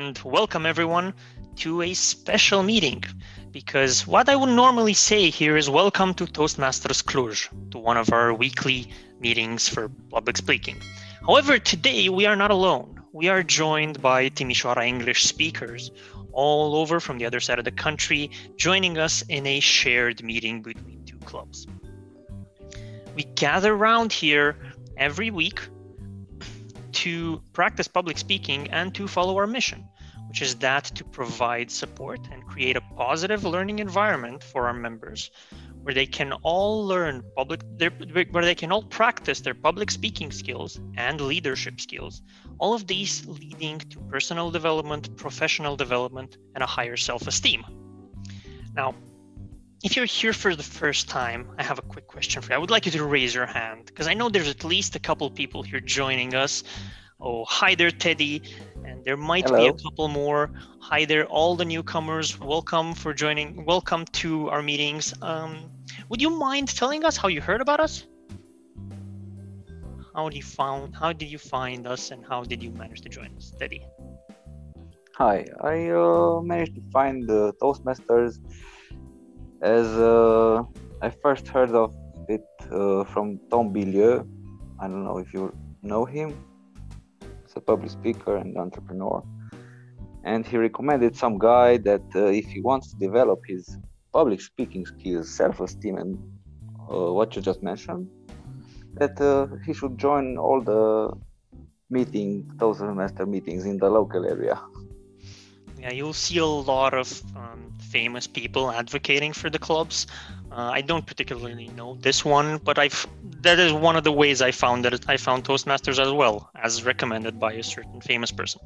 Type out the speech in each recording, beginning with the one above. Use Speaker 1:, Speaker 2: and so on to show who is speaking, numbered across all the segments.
Speaker 1: and welcome everyone to a special meeting, because what I would normally say here is welcome to Toastmasters Cluj, to one of our weekly meetings for public speaking. However, today we are not alone. We are joined by Timisoara English speakers all over from the other side of the country, joining us in a shared meeting between two clubs. We gather around here every week to practice public speaking and to follow our mission, which is that to provide support and create a positive learning environment for our members where they can all learn where they can all practice their public speaking skills and leadership skills, all of these leading to personal development, professional development, and a higher self-esteem. Now, if you're here for the first time, I have a quick question for you. I would like you to raise your hand because I know there's at least a couple people here joining us. Oh, hi there, Teddy. And there might be a couple more. Hi there, all the newcomers. Welcome for joining. Welcome to our meetings. Would you mind telling us how you heard about us? How did you find us, and how did you manage to join us, Teddy?
Speaker 2: Hi, I managed to find the Toastmasters as I first heard of it from Tom Bilieu. I don't know if you know him. He's a public speaker and entrepreneur. And he recommended some guy that if he wants to develop his public speaking skills, self-esteem, and what you just mentioned, that he should join all the Toastmaster meetings in the local area.
Speaker 1: Yeah, you'll see a lot of famous people advocating for the clubs. I don't particularly know this one, but that is one of the ways I found Toastmasters as well, as recommended by a certain famous person.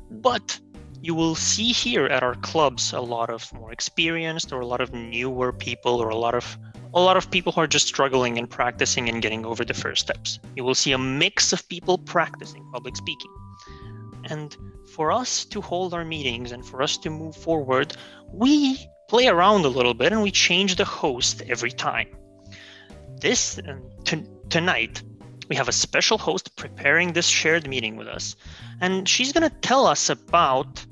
Speaker 1: But you will see here at our clubs a lot of more experienced or a lot of newer people, or a lot of people who are just struggling and practicing and getting over the first steps. You will see a mix of people practicing public speaking. And for us to hold our meetings and for us to move forward, we play around a little bit and we change the host every time. Tonight, we have a special host preparing this shared meeting with us, and she's going to tell us about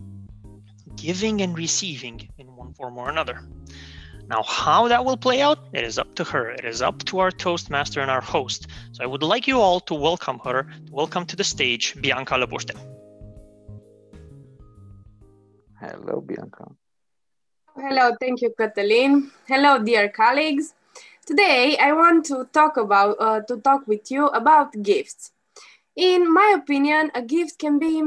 Speaker 1: giving and receiving in one form or another. Now, how that will play out, it is up to her. It is up to our Toastmaster and our host. So I would like you all to welcome her, welcome to the stage, Bianca Lăpuștea.
Speaker 2: Hello, Bianca.
Speaker 3: Hello, thank you, Cătălin. Hello, dear colleagues. Today, I want to talk with you about gifts. In my opinion, a gift can be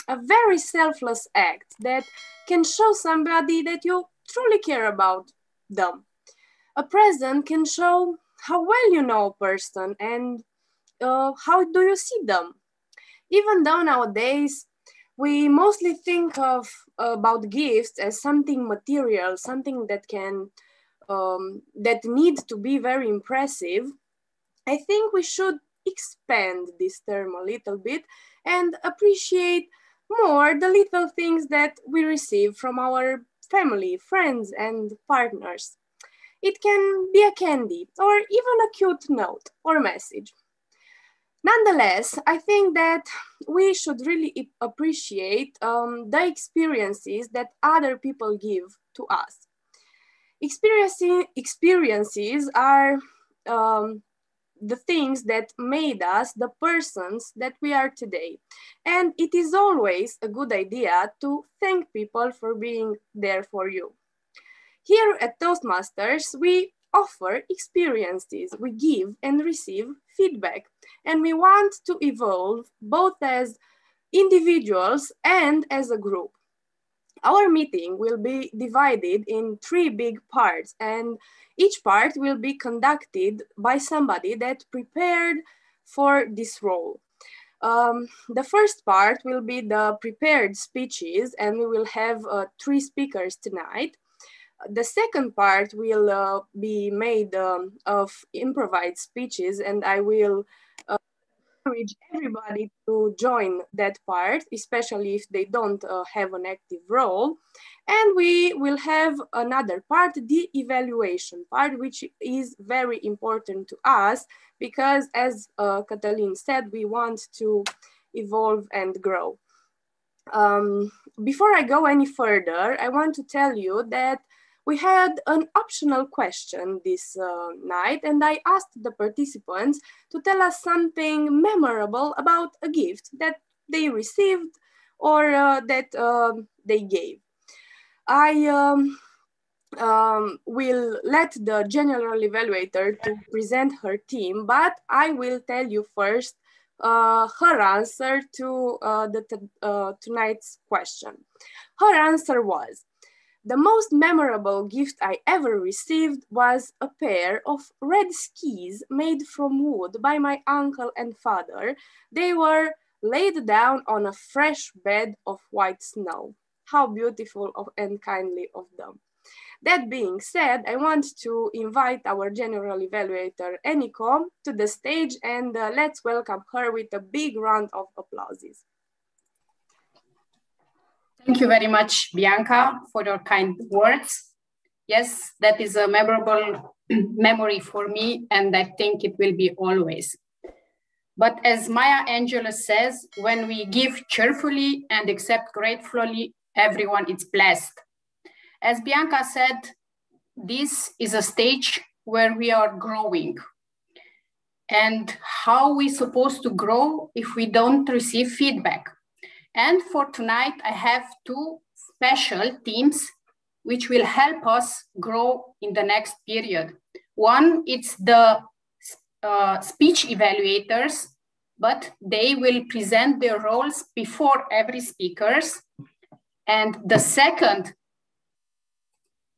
Speaker 3: a very selfless act that can show somebody that you truly care about them. A present can show how well you know a person and how do you see them. Even though nowadays, we mostly think about gifts as something material, something that that needs to be very impressive. I think we should expand this term a little bit and appreciate more the little things that we receive from our family, friends, and partners. It can be a candy or even a cute note or message. Nonetheless, I think that we should really appreciate the experiences that other people give to us. Experiences are the things that made us the persons that we are today. And it is always a good idea to thank people for being there for you. Here at Toastmasters, we offer experiences, we give and receive feedback, and we want to evolve both as individuals and as a group. Our meeting will be divided in 3 big parts, and each part will be conducted by somebody that prepared for this role. The first part will be the prepared speeches, and we will have 3 speakers tonight. The second part will be made of improvised speeches, and I will encourage everybody to join that part, especially if they don't have an active role. And we will have another part, the evaluation part, which is very important to us because, as Cătălin said, we want to evolve and grow. Before I go any further, I want to tell you that we had an optional question this night, and I asked the participants to tell us something memorable about a gift that they received or that they gave. I will let the general evaluator to present her team, but I will tell you first her answer to tonight's question. Her answer was, the most memorable gift I ever received was a pair of red skis made from wood by my uncle and father. They were laid down on a fresh bed of white snow. How beautiful and kindly of them. That being said, I want to invite our general evaluator, Eniko, to the stage, and let's welcome her with a big round of applauses.
Speaker 4: Thank you very much, Bianca, for your kind words. Yes, that is a memorable memory for me, and I think it will be always. But as Maya Angelou says, when we give cheerfully and accept gratefully, everyone is blessed. As Bianca said, this is a stage where we are growing. And how we supposed to grow if we don't receive feedback? And for tonight, I have two special teams which will help us grow in the next period. One, it's the speech evaluators, but they will present their roles before every speakers. And the second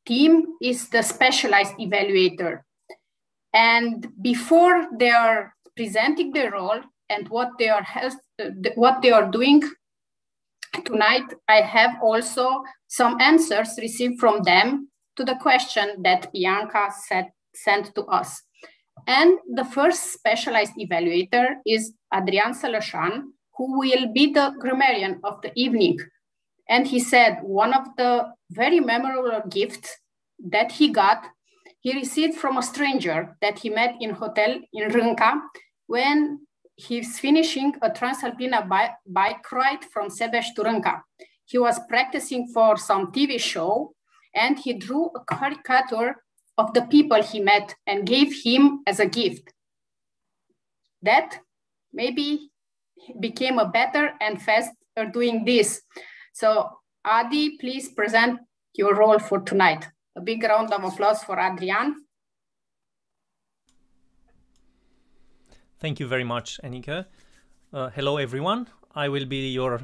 Speaker 4: team is the specialized evaluator. And before they are presenting their role and what they are doing tonight, I have also some answers received from them to the question that Bianca sent to us. And the first specialized evaluator is Adrian Sălășan, who will be the grammarian of the evening. And he said one of the very memorable gifts that he received from a stranger that he met in hotel in Rânca when he's finishing a Transalpina bike ride from Sebeș to Rânca. He was practicing for some TV show and he drew a caricature of the people he met and gave him as a gift. That maybe became a better and faster doing this. So Adi, please present your role for tonight. A big round of applause for Adrian.
Speaker 5: Thank you very much, Enika. Hello, everyone. I will be your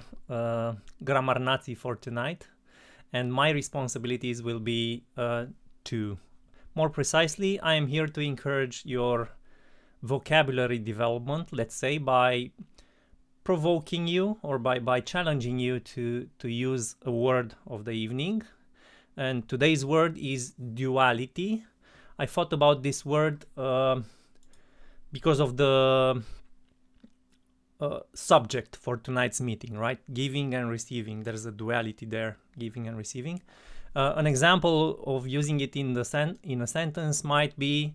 Speaker 5: grammar Nazi for tonight, and my responsibilities will be two. More precisely, I am here to encourage your vocabulary development, let's say, by provoking you or by challenging you to use a word of the evening. And today's word is duality. I thought about this word because of the subject for tonight's meeting, right? Giving and receiving. There's a duality there, giving and receiving. An example of using it in a sentence might be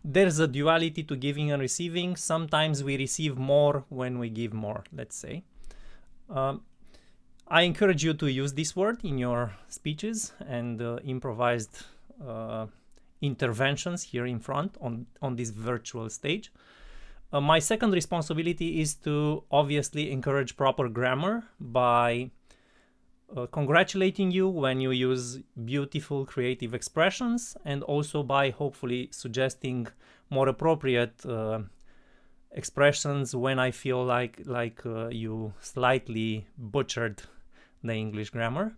Speaker 5: there's a duality to giving and receiving. Sometimes we receive more when we give more, let's say. I encourage you to use this word in your speeches and improvised interventions here in front on this virtual stage. My second responsibility is to obviously encourage proper grammar by congratulating you when you use beautiful creative expressions, and also by hopefully suggesting more appropriate expressions when I feel like you slightly butchered the English grammar.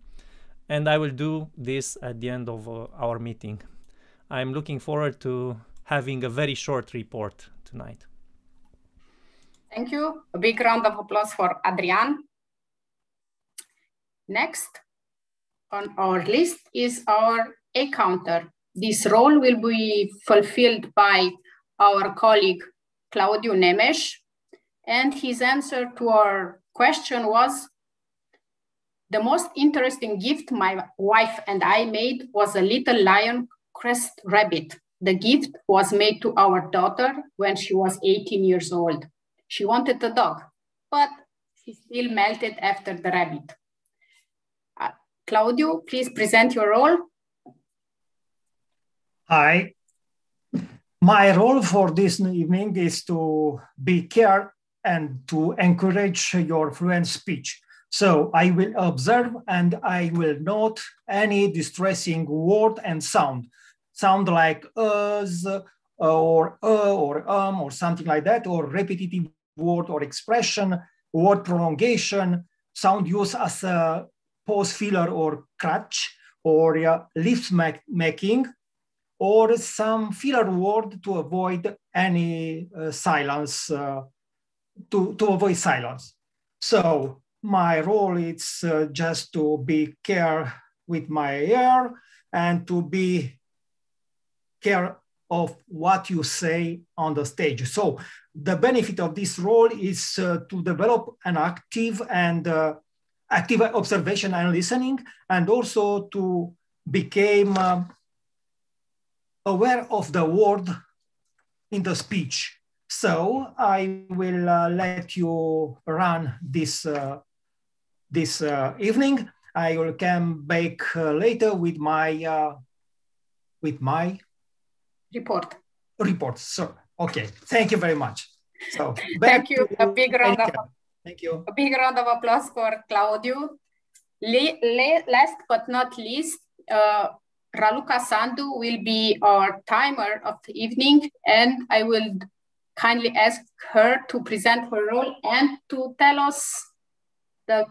Speaker 5: And I will do this at the end of our meeting. I'm looking forward to having a very short report tonight.
Speaker 4: Thank you. A big round of applause for Adrian. Next on our list is our A counter. This role will be fulfilled by our colleague Claudiu Nemes, and his answer to our question was, the most interesting gift my wife and I made was a little lion crest rabbit. The gift was made to our daughter when she was 18 years old. She wanted a dog, but is still melted after the rabbit. Claudio, please present your role.
Speaker 6: Hi. My role for this evening is to be care and to encourage your fluent speech. So I will observe and I will note any distressing word and sound like us or something like that, or repetitive word or expression, word prolongation, sound used as a pause filler or crutch, or lips making, or some filler word to avoid any silence, to avoid silence. So my role is just to be care with my ear and to be care of what you say on the stage. So the benefit of this role is to develop an active observation and listening, and also to become aware of the word in the speech. So I will let you run this evening. I will come back later with my report. So okay, thank you very much. So
Speaker 4: thank you. A big round of
Speaker 6: thank you.
Speaker 4: A big round of applause for Claudio. Last but not least, Raluca Sandu will be our timer of the evening, and I will kindly ask her to present her role and to tell us the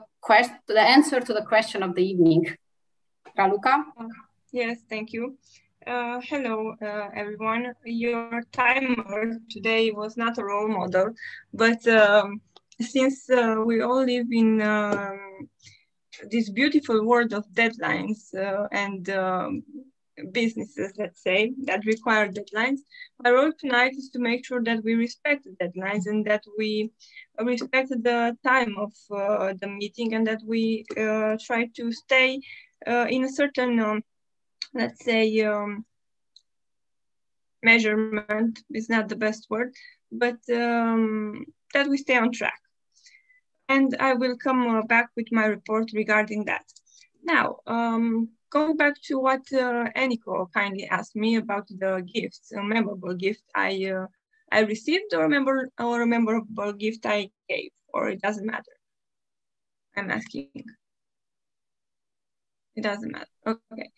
Speaker 4: answer to the question of the evening. Raluca?
Speaker 7: Yes, thank you. Hello, everyone. Your timer today was not a role model, but since we all live in this beautiful world of deadlines and businesses, let's say, that require deadlines, my role tonight is to make sure that we respect the deadlines and that we respect the time of the meeting, and that we try to stay in a certain let's say, measurement is not the best word, but that we stay on track. And I will come back with my report regarding that. Now, going back to what Eniko kindly asked me about the gifts, a memorable gift I received, or a memorable gift I gave, or it doesn't matter. I'm asking. It doesn't matter. Okay.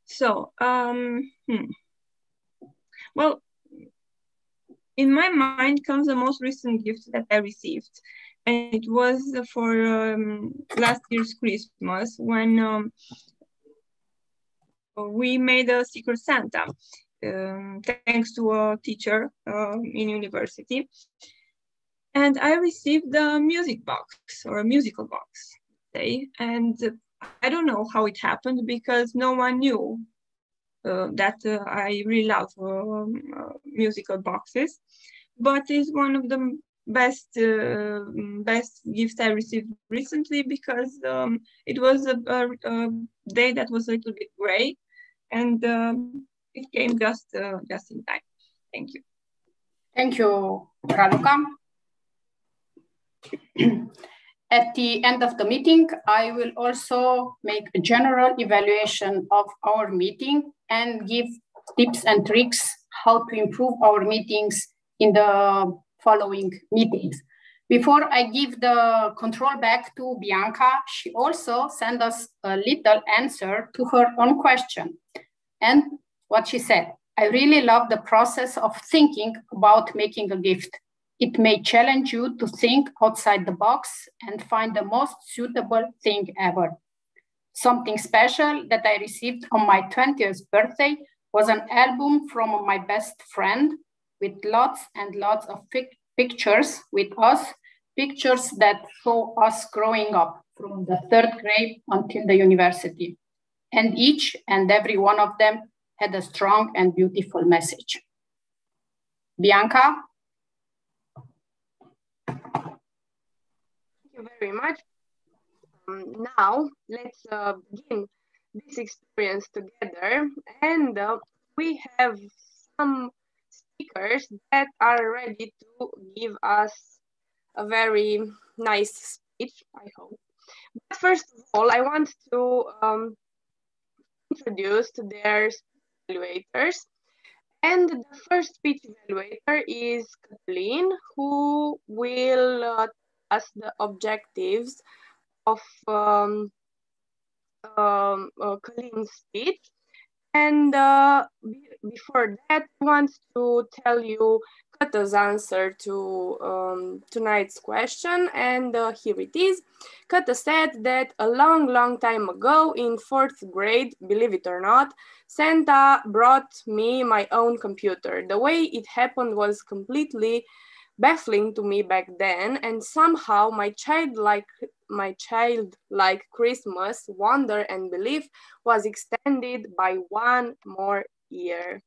Speaker 7: So, well, in my mind comes the most recent gift that I received, and it was for last year's Christmas, when we made a Secret Santa, thanks to a teacher in university, and I received a music box, or a musical box, say, and I don't know how it happened, because no one knew that I really love musical boxes, but it's one of the best gifts I received recently, because it was a day that was a little bit gray, and it came just in time. Thank you.
Speaker 4: Thank you, Raluca. At the end of the meeting, I will also make a general evaluation of our meeting and give tips and tricks how to improve our meetings in the following meetings. Before I give the control back to Bianca, she also sent us a little answer to her own question. And what she said, I really love the process of thinking about making a gift. It may challenge you to think outside the box and find the most suitable thing ever. Something special that I received on my 20th birthday was an album from my best friend with lots and lots of pictures with us, pictures that show us growing up from the 3rd grade until the university. And each and every one of them had a strong and beautiful message. Bianca?
Speaker 3: Thank you very much. Now, let's begin this experience together. And we have some speakers that are ready to give us a very nice speech, I hope. But first of all, I want to introduce their evaluators. And the first speech evaluator is Kathleen, who will tell us the objectives of Colleen's speech. And before that, I want to tell you Kata's answer to tonight's question, and here it is. Kata said that a long, long time ago in 4th grade, believe it or not, Santa brought me my own computer. The way it happened was completely baffling to me back then, and somehow my childlike Christmas wonder and belief was extended by 1 more year.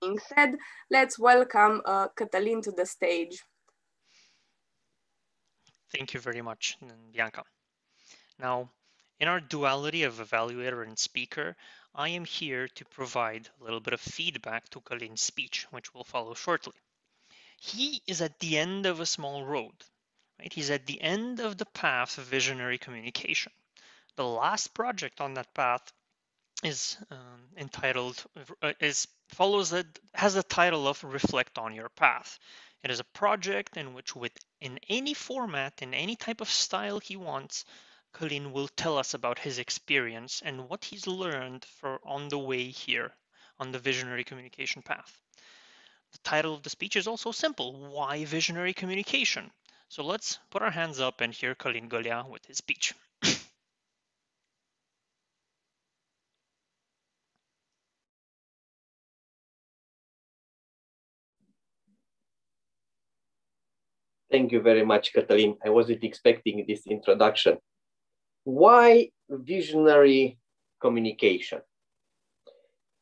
Speaker 3: Being said, let's welcome Katalin to the stage.
Speaker 1: Thank you very much, Bianca. Now, in our duality of evaluator and speaker, I am here to provide a little bit of feedback to Kalin's speech, which will follow shortly. He is at the end of a small road, right? He's at the end of the path of visionary communication. The last project on that path is has the title of Reflect on Your Path. It is a project in which, in any format, in any type of style he wants, Colin will tell us about his experience and what he's learned on the way here on the visionary communication path. The title of the speech is also simple. Why visionary communication? So let's put our hands up and hear Colin Golia with his speech.
Speaker 8: Thank you very much, Katalin. I wasn't expecting this introduction. Why visionary communication?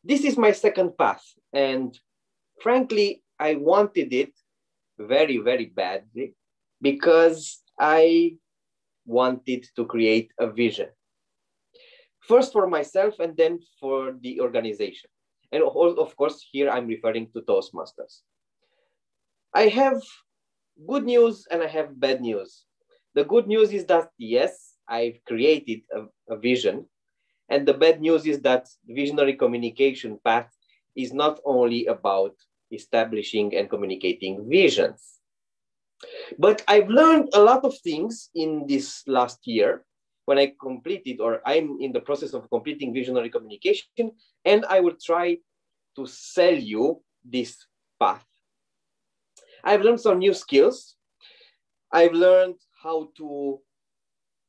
Speaker 8: This is my second path, and frankly, I wanted it very, very badly because I wanted to create a vision. First for myself and then for the organization. And of course, here I'm referring to Toastmasters. I have good news and I have bad news. The good news is that, yes, I've created a vision. And the bad news is that visionary communication path is not only about establishing and communicating visions. But I've learned a lot of things in this last year when I completed, or I'm in the process of completing visionary communication, and I will try to sell you this path. I've learned some new skills. I've learned how to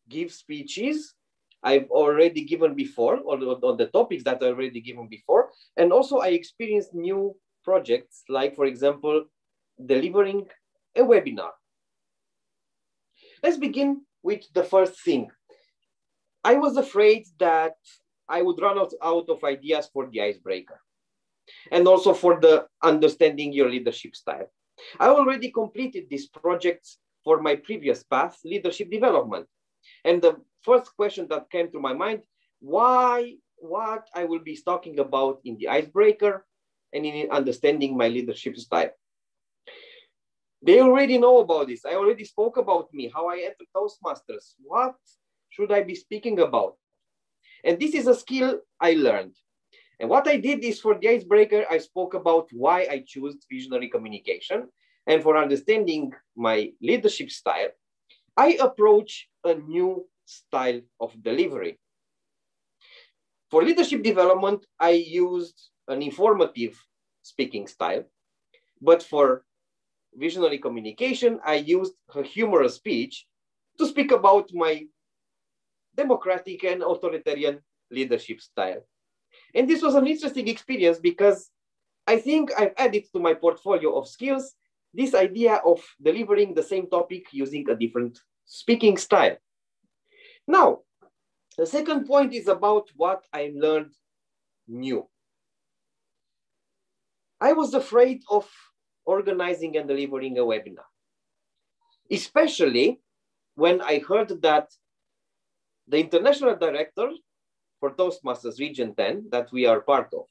Speaker 8: give speeches. I've already given before, on the topics that I've already given before. And also I experienced new projects, like for example, delivering a webinar. Let's begin with the first thing. I was afraid that I would run out of ideas for the icebreaker and also for the understanding your leadership style. I already completed this project for my previous path, leadership development. And the first question that came to my mind, what I will be talking about in the icebreaker and in understanding my leadership style. They already know about this. I already spoke about me, how I entered Toastmasters. What should I be speaking about? And this is a skill I learned. And what I did is for the icebreaker, I spoke about why I chose visionary communication. And for understanding my leadership style, I approach a new style of delivery. For leadership development, I used an informative speaking style. But for visionary communication, I used a humorous speech to speak about my democratic and authoritarian leadership style. And this was an interesting experience because I think I've added to my portfolio of skills this idea of delivering the same topic using a different speaking style. Now, the second point is about what I learned new. I was afraid of organizing and delivering a webinar, especially when I heard that the international director for Toastmasters Region 10 that we are part of,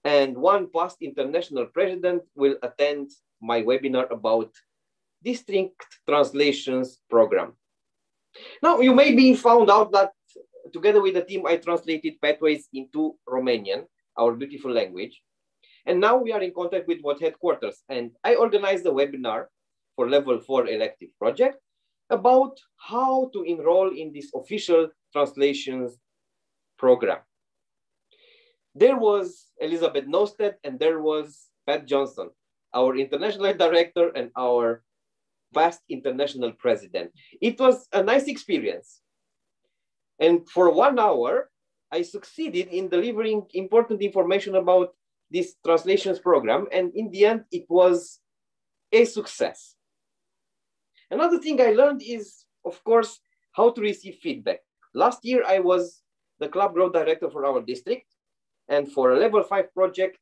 Speaker 8: and one past international president will attend my webinar about district translations program. Now, you may be found out that together with the team, I translated Pathways into Romanian, our beautiful language. And now we are in contact with WOT headquarters, and I organized a webinar for level 4 elective project about how to enroll in this official translations program. There was Elizabeth Nosted and there was Pat Johnson, our international director and our vast international president. It was a nice experience. And for 1 hour, I succeeded in delivering important information about this translations program. And in the end, it was a success. Another thing I learned is, of course, how to receive feedback. Last year, I was the club growth director for our district. And for a level 5 project,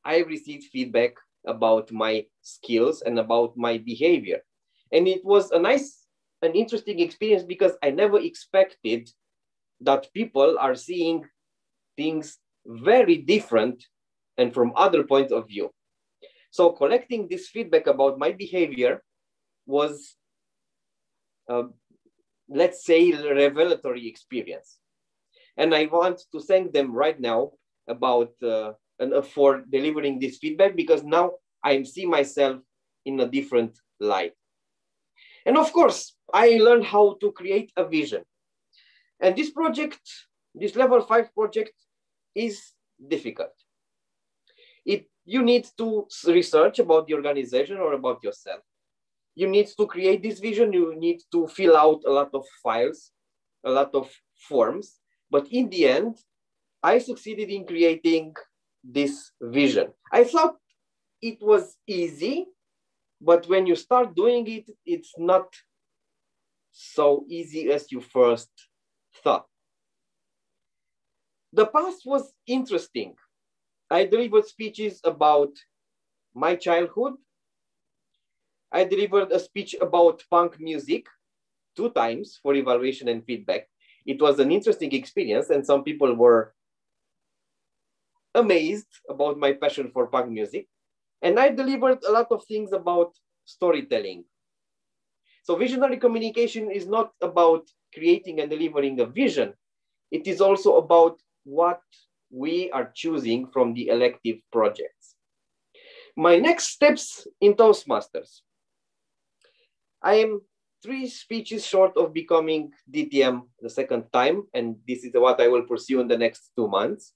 Speaker 8: I received feedback about my skills and about my behavior. And it was a nice and interesting experience because I never expected that people are seeing things very different and from other points of view. So collecting this feedback about my behavior was, let's say, a revelatory experience. And I want to thank them right now about for delivering this feedback, because now I see myself in a different light. And of course, I learned how to create a vision. And this project, this level 5 project, is difficult. You need to research about the organization or about yourself. You need to create this vision. You need to fill out a lot of files, a lot of forms. But in the end, I succeeded in creating this vision. I thought it was easy, but when you start doing it, it's not so easy as you first thought. The past was interesting. I delivered speeches about my childhood. I delivered a speech about punk music 2 times for evaluation and feedback. It was an interesting experience, and some people were amazed about my passion for punk music. And I delivered a lot of things about storytelling. So visionary communication is not about creating and delivering a vision. It is also about what we are choosing from the elective projects. My next steps in Toastmasters. I am 3 speeches short of becoming DTM the second time, and this is what I will pursue in the next 2 months.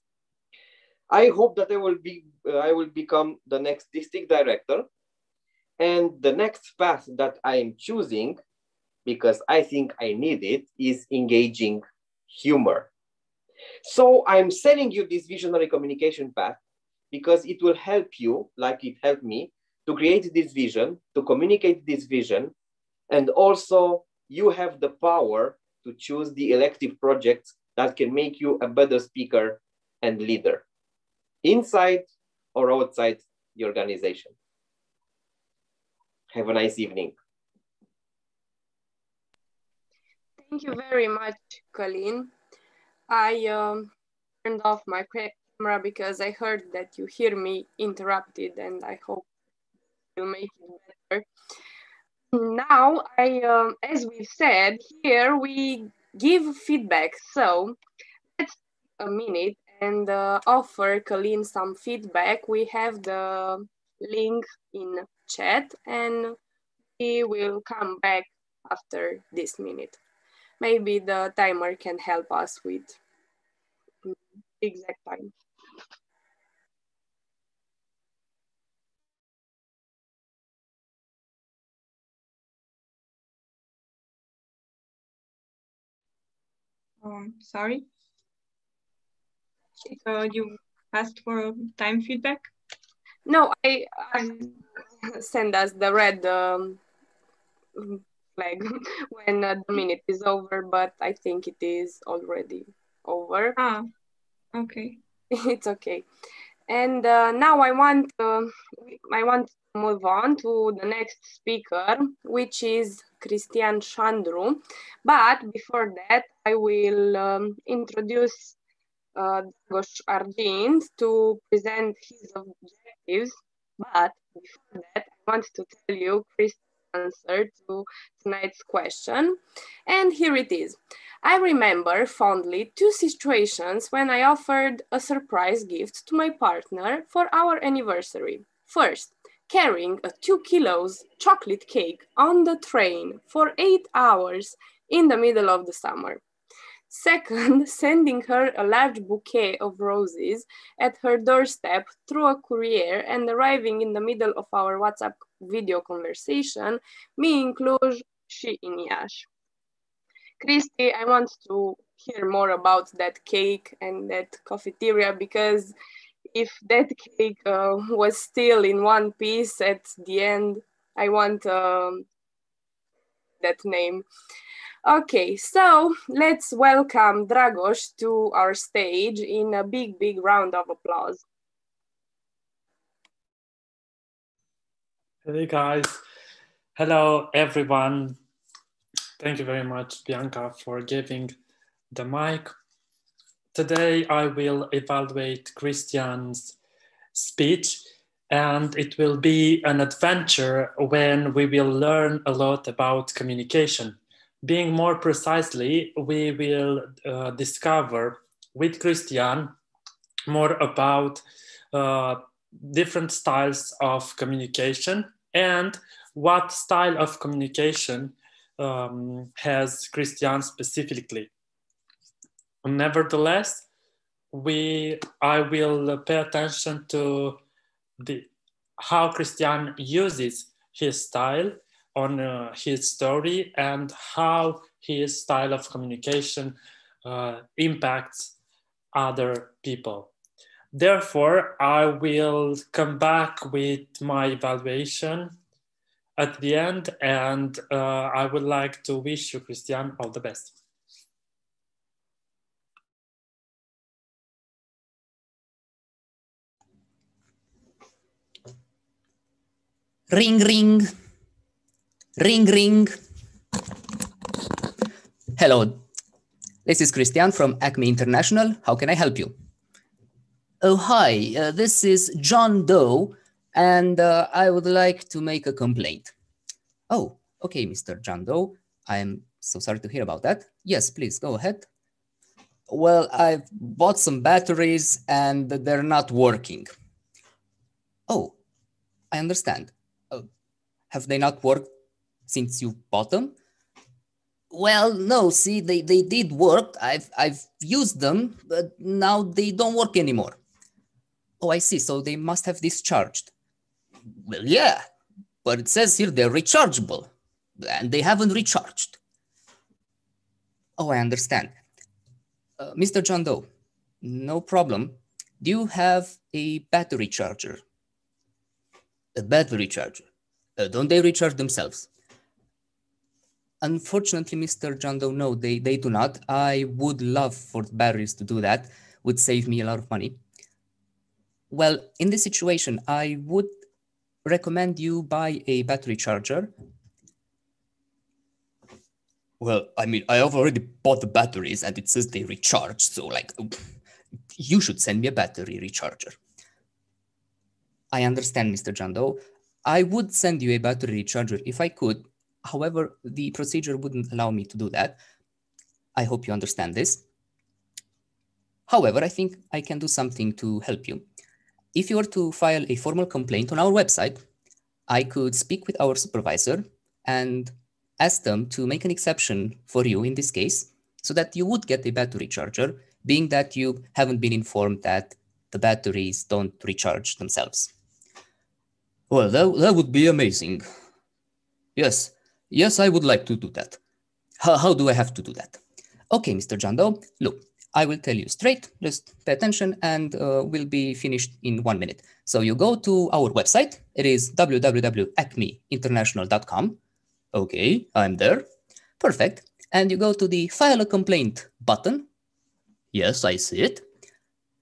Speaker 8: I hope that I will become the next district director, and the next path that I am choosing, because I think I need it, is engaging humor. So I'm selling you this visionary communication path because it will help you, like it helped me, to create this vision, to communicate this vision, and also you have the power to choose the elective projects that can make you a better speaker and leader, inside or outside the organization. Have a nice evening.
Speaker 3: Thank you very much, Colin. I turned off my camera because I heard that you hear me interrupted, and I hope you'll make it better. Now, as we've said, here we give feedback. So let's take a minute and offer Colin some feedback. We have the link in chat, and we will come back after this minute. Maybe the timer can help us with the exact time.
Speaker 7: Sorry. You asked for time feedback?
Speaker 3: No, I send us the red flag when the minute is over, but I think it is already over.
Speaker 7: Ah, okay.
Speaker 3: It's okay. And now I want to move on to the next speaker, which is Cristian Chandru. But before that, I will introduce Dragoș Argint to present his objectives. But before that, I want to tell you, Cristian answer to tonight's question. And here it is. I remember fondly two situations when I offered a surprise gift to my partner for our anniversary. First, carrying a 2 kilos chocolate cake on the train for 8 hours in the middle of the summer. Second, sending her a large bouquet of roses at her doorstep through a courier and arriving in the middle of our WhatsApp video conversation, me in Cluj, she in Iași. Cristi, I want to hear more about that cake and that cafeteria, because if that cake was still in one piece at the end, I want that name. Okay, so let's welcome Dragos to our stage in a big, big round of applause.
Speaker 9: Hey guys, hello everyone. Thank you very much, Bianca, for giving the mic. Today I will evaluate Christian's speech, and it will be an adventure when we will learn a lot about communication. Being more precisely, we will discover with Christian more about different styles of communication and what style of communication has Christian specifically. Nevertheless, I will pay attention to how Christian uses his style on his story and how his style of communication impacts other people. Therefore, I will come back with my evaluation at the end, and I would like to wish you, Christian, all the best.
Speaker 10: Ring, ring. Ring, ring. Hello, this is Christian from Acme International. How can I help you? Oh, hi, this is John Doe, and I would like to make a complaint. Oh, okay, Mr. John Doe. I'm so sorry to hear about that. Yes, please, go ahead. Well, I've bought some batteries and they're not working. Oh, I understand. Have they not worked since you bought them? Well, no, see, they did work. I've used them, but now they don't work anymore. Oh, I see, so they must have discharged. Well, yeah, but it says here they're rechargeable, and they haven't recharged. Oh, I understand. Mr. John Doe, no problem. Do you have a battery charger? A battery charger? Don't they recharge themselves? Unfortunately, Mr. John Doe, no, they do not. I would love for the batteries to do that. Would save me a lot of money. Well, in this situation, I would recommend you buy a battery charger. Well, I mean, I have already bought the batteries and it says they recharge. So like, you should send me a battery recharger. I understand, Mr. John Doe. I would send you a battery recharger if I could. However, the procedure wouldn't allow me to do that. I hope you understand this. However, I think I can do something to help you. If you were to file a formal complaint on our website, I could speak with our supervisor and ask them to make an exception for you in this case, so that you would get a battery charger, being that you haven't been informed that the batteries don't recharge themselves. Well, that would be amazing. Yes, I would like to do that. How do I have to do that? Okay, Mr. John Doe, look, I will tell you straight, just pay attention, and we'll be finished in 1 minute. So you go to our website, it is www.acmeinternational.com. Okay, I'm there. Perfect. And you go to the File a Complaint button. Yes, I see it.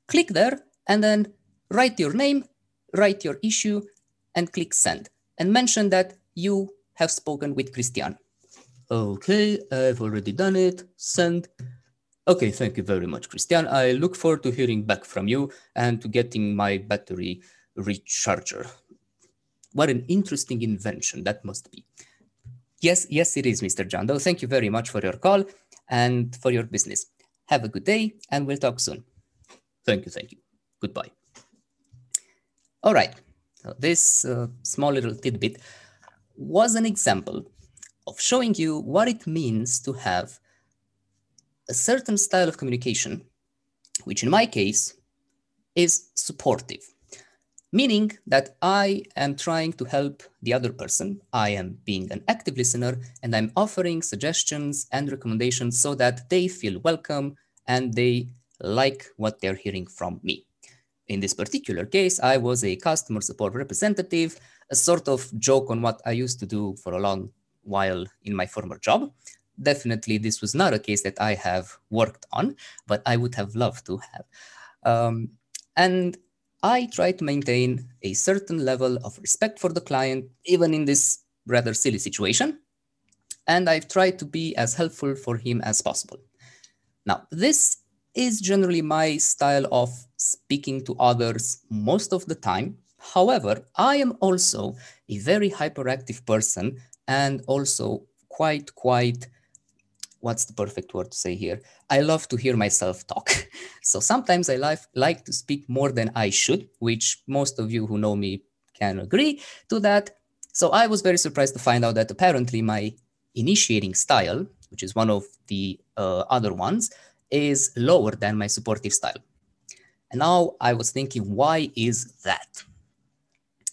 Speaker 10: Click there, and then write your name, write your issue, and click Send. And mention that you have spoken with Christian. Okay, I've already done it. Send. Okay, thank you very much, Christian. I look forward to hearing back from you and to getting my battery recharger. What an interesting invention that must be. Yes, it is, Mr. Jando. Thank you very much for your call and for your business. Have a good day, and we'll talk soon. Thank you. Goodbye. All right. So this small little tidbit was an example of showing you what it means to have a certain style of communication, which in my case is supportive, meaning that I am trying to help the other person. I am being an active listener, and I'm offering suggestions and recommendations so that they feel welcome and they like what they're hearing from me. In this particular case, I was a customer support representative, a sort of joke on what I used to do for a long while in my former job. Definitely, this was not a case that I have worked on, but I would have loved to have. And I try to maintain a certain level of respect for the client, even in this rather silly situation. And I've tried to be as helpful for him as possible. Now, this is generally my style of speaking to others most of the time. However, I am also a very hyperactive person and also quite, what's the perfect word to say here? I love to hear myself talk. So sometimes I like to speak more than I should, which most of you who know me can agree to that. So I was very surprised to find out that apparently my initiating style, which is one of the other ones, is lower than my supportive style. And now I was thinking, why is that?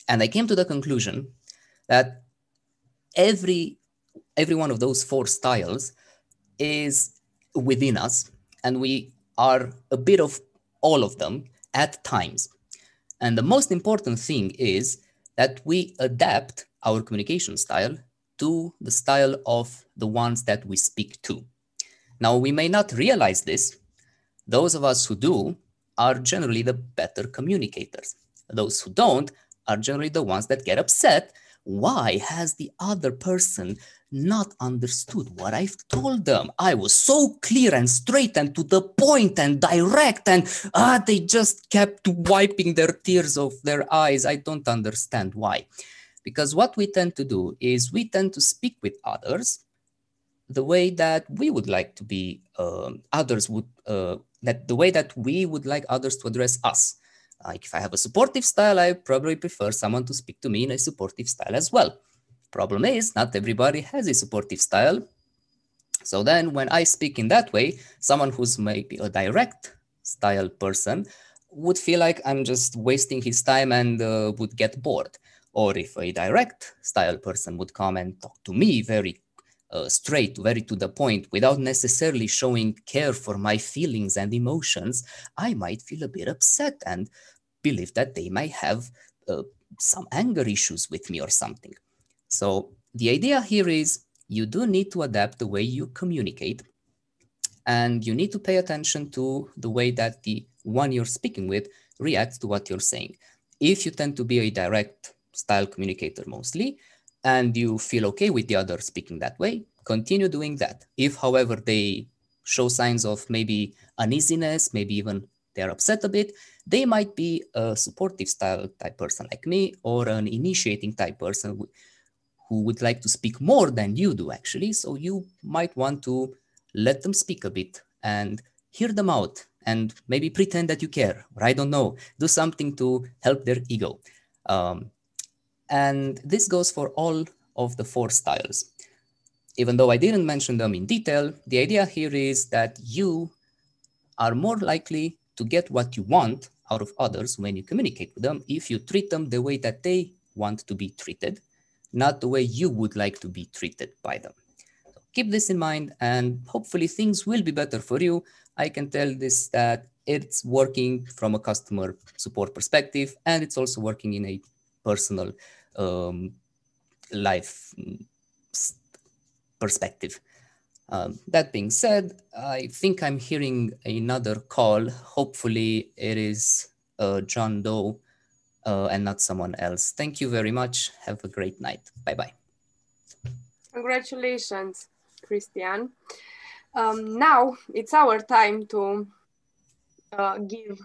Speaker 10: And I came to the conclusion that every one of those 4 styles is within us, and we are a bit of all of them at times. And the most important thing is that we adapt our communication style to the style of the ones that we speak to. Now, we may not realize this. Those of us who do are generally the better communicators. Those who don't are generally the ones that get upset. Why has the other person not understood what I've told them? I was so clear and straight and to the point and direct, and they just kept wiping their tears off their eyes. I don't understand why. Because what we tend to do is we tend to speak with others the way that we would like to be, the way that we would like others to address us. Like if I have a supportive style, I probably prefer someone to speak to me in a supportive style as well. Problem is, not everybody has a supportive style. So then when I speak in that way, someone who's maybe a direct style person would feel like I'm just wasting his time and would get bored. Or if a direct style person would come and talk to me very straight, very to the point, without necessarily showing care for my feelings and emotions, I might feel a bit upset and believe that they might have some anger issues with me or something. So the idea here is you do need to adapt the way you communicate, and you need to pay attention to the way that the one you're speaking with reacts to what you're saying. If you tend to be a direct style communicator mostly, and you feel okay with the other speaking that way, continue doing that. If, however, they show signs of maybe uneasiness, maybe even they're upset a bit, they might be a supportive style type person like me, or an initiating type person who would like to speak more than you do, actually. So you might want to let them speak a bit and hear them out and maybe pretend that you care, or I don't know, do something to help their ego. And this goes for all of the 4 styles. Even though I didn't mention them in detail, the idea here is that you are more likely to get what you want out of others when you communicate with them if you treat them the way that they want to be treated, not the way you would like to be treated by them. So keep this in mind, and hopefully things will be better for you. I can tell this that it's working from a customer support perspective, and it's also working in a personal life perspective. That being said, I think I'm hearing another call. Hopefully it is John Doe and not someone else. Thank you very much. Have a great night. Bye-bye.
Speaker 3: Congratulations, Christian. Now it's our time to give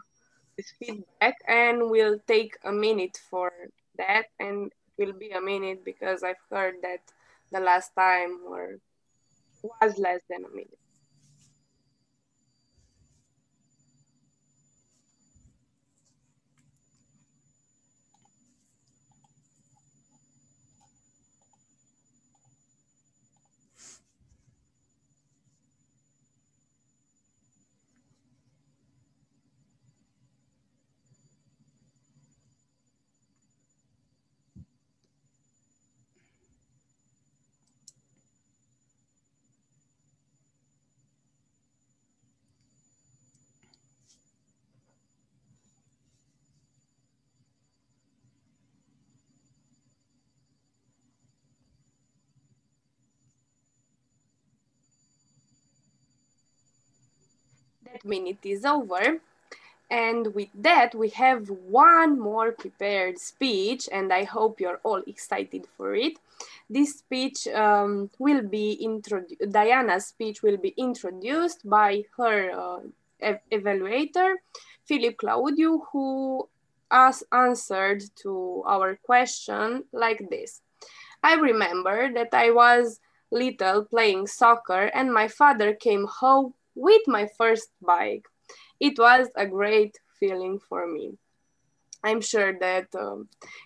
Speaker 3: this feedback, and we'll take a minute for that, and it will be a minute because I've heard that the last time or was less than a minute. That minute is over. And with that, we have one more prepared speech, and I hope you're all excited for it. This speech will be introduced, Diana's speech will be introduced by her evaluator, Philip Claudiu, who answered to our question like this. I remember that I was little playing soccer and my father came home with my first bike. It was a great feeling for me. I'm sure that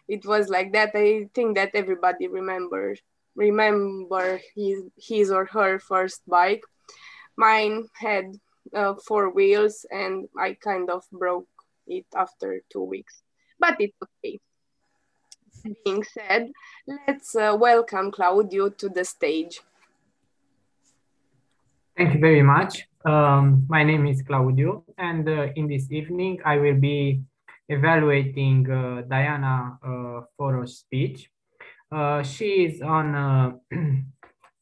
Speaker 3: it was like that. I think that everybody remember his or her first bike. Mine had 4 wheels and I kind of broke it after 2 weeks, but it's okay. Being said, let's welcome Claudio to the stage.
Speaker 11: Thank you very much. My name is Claudio, and in this evening I will be evaluating Diana Foro's speech. She is on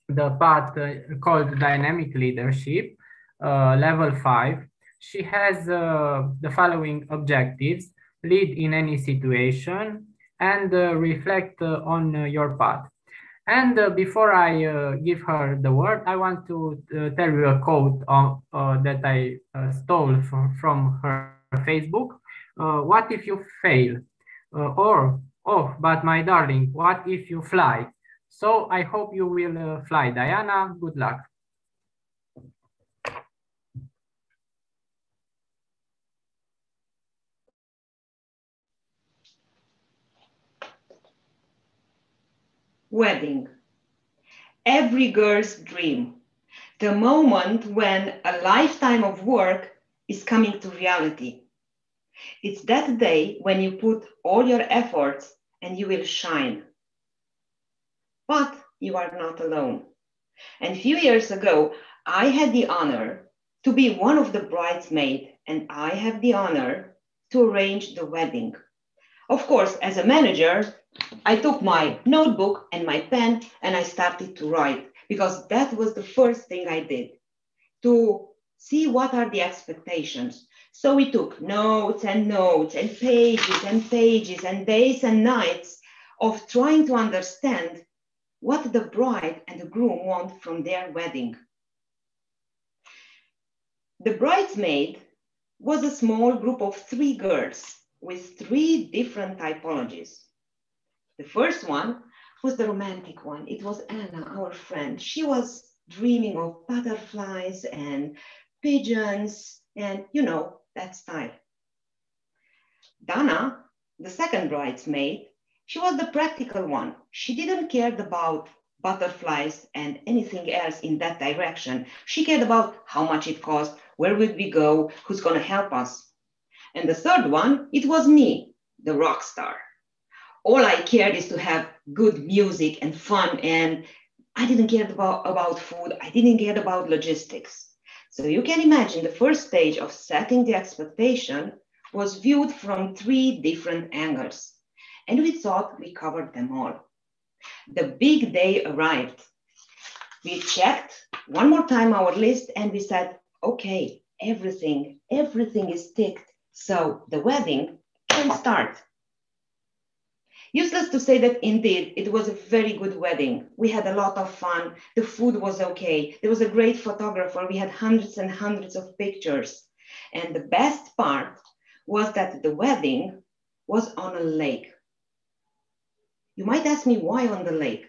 Speaker 11: the path called Dynamic Leadership, level 5. She has the following objectives: lead in any situation and reflect on your path. And before I give her the word, I want to tell you a quote that I stole from her Facebook. What if you fail? Or, oh, but my darling, what if you fly? So I hope you will fly. Diana, good luck.
Speaker 12: Wedding. Every girl's dream. The moment when a lifetime of work is coming to reality. It's that day when you put all your efforts and you will shine. But you are not alone. And a few years ago, I had the honor to be one of the bridesmaids, and I have the honor to arrange the wedding. Of course, as a manager, I took my notebook and my pen and I started to write, because that was the first thing I did, to see what are the expectations. So we took notes and pages and days and nights of trying to understand what the bride and the groom want from their wedding. The bridesmaid was a small group of 3 girls with 3 different typologies. The first one was the romantic one. It was Anna, our friend. She was dreaming of butterflies and pigeons and, you know, that style. Dana, the second bridesmaid, she was the practical one. She didn't care about butterflies and anything else in that direction. She cared about how much it cost, where would we go, who's going to help us. And the third one, it was me, the rock star. All I cared is to have good music and fun, and I didn't care about food. I didn't care about logistics. So you can imagine the first stage of setting the expectation was viewed from 3 different angles. And we thought we covered them all. The big day arrived. We checked one more time our list and we said, okay, everything is ticked. So the wedding can start. Useless to say that indeed it was a very good wedding. We had a lot of fun. The food was okay. There was a great photographer. We had hundreds and hundreds of pictures. And the best part was that the wedding was on a lake. You might ask me why on the lake?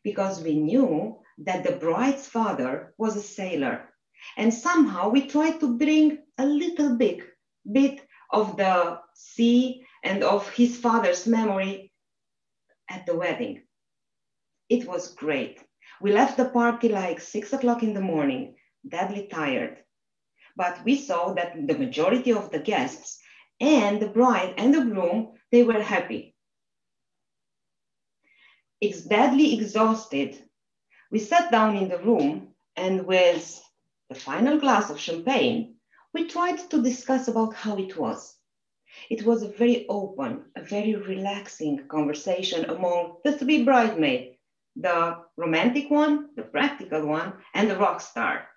Speaker 12: because we knew that the bride's father was a sailor. And somehow we tried to bring a little bit of the sea and of his father's memory at the wedding. It was great. We left the party like 6 o'clock in the morning, deadly tired. But we saw that the majority of the guests and the bride and the groom, they were happy. It's deadly exhausted. We sat down in the room, and with the final glass of champagne, we tried to discuss about how it was. It was a very open, a very relaxing conversation among the three bridesmaids, the romantic one, the practical one, and the rock star.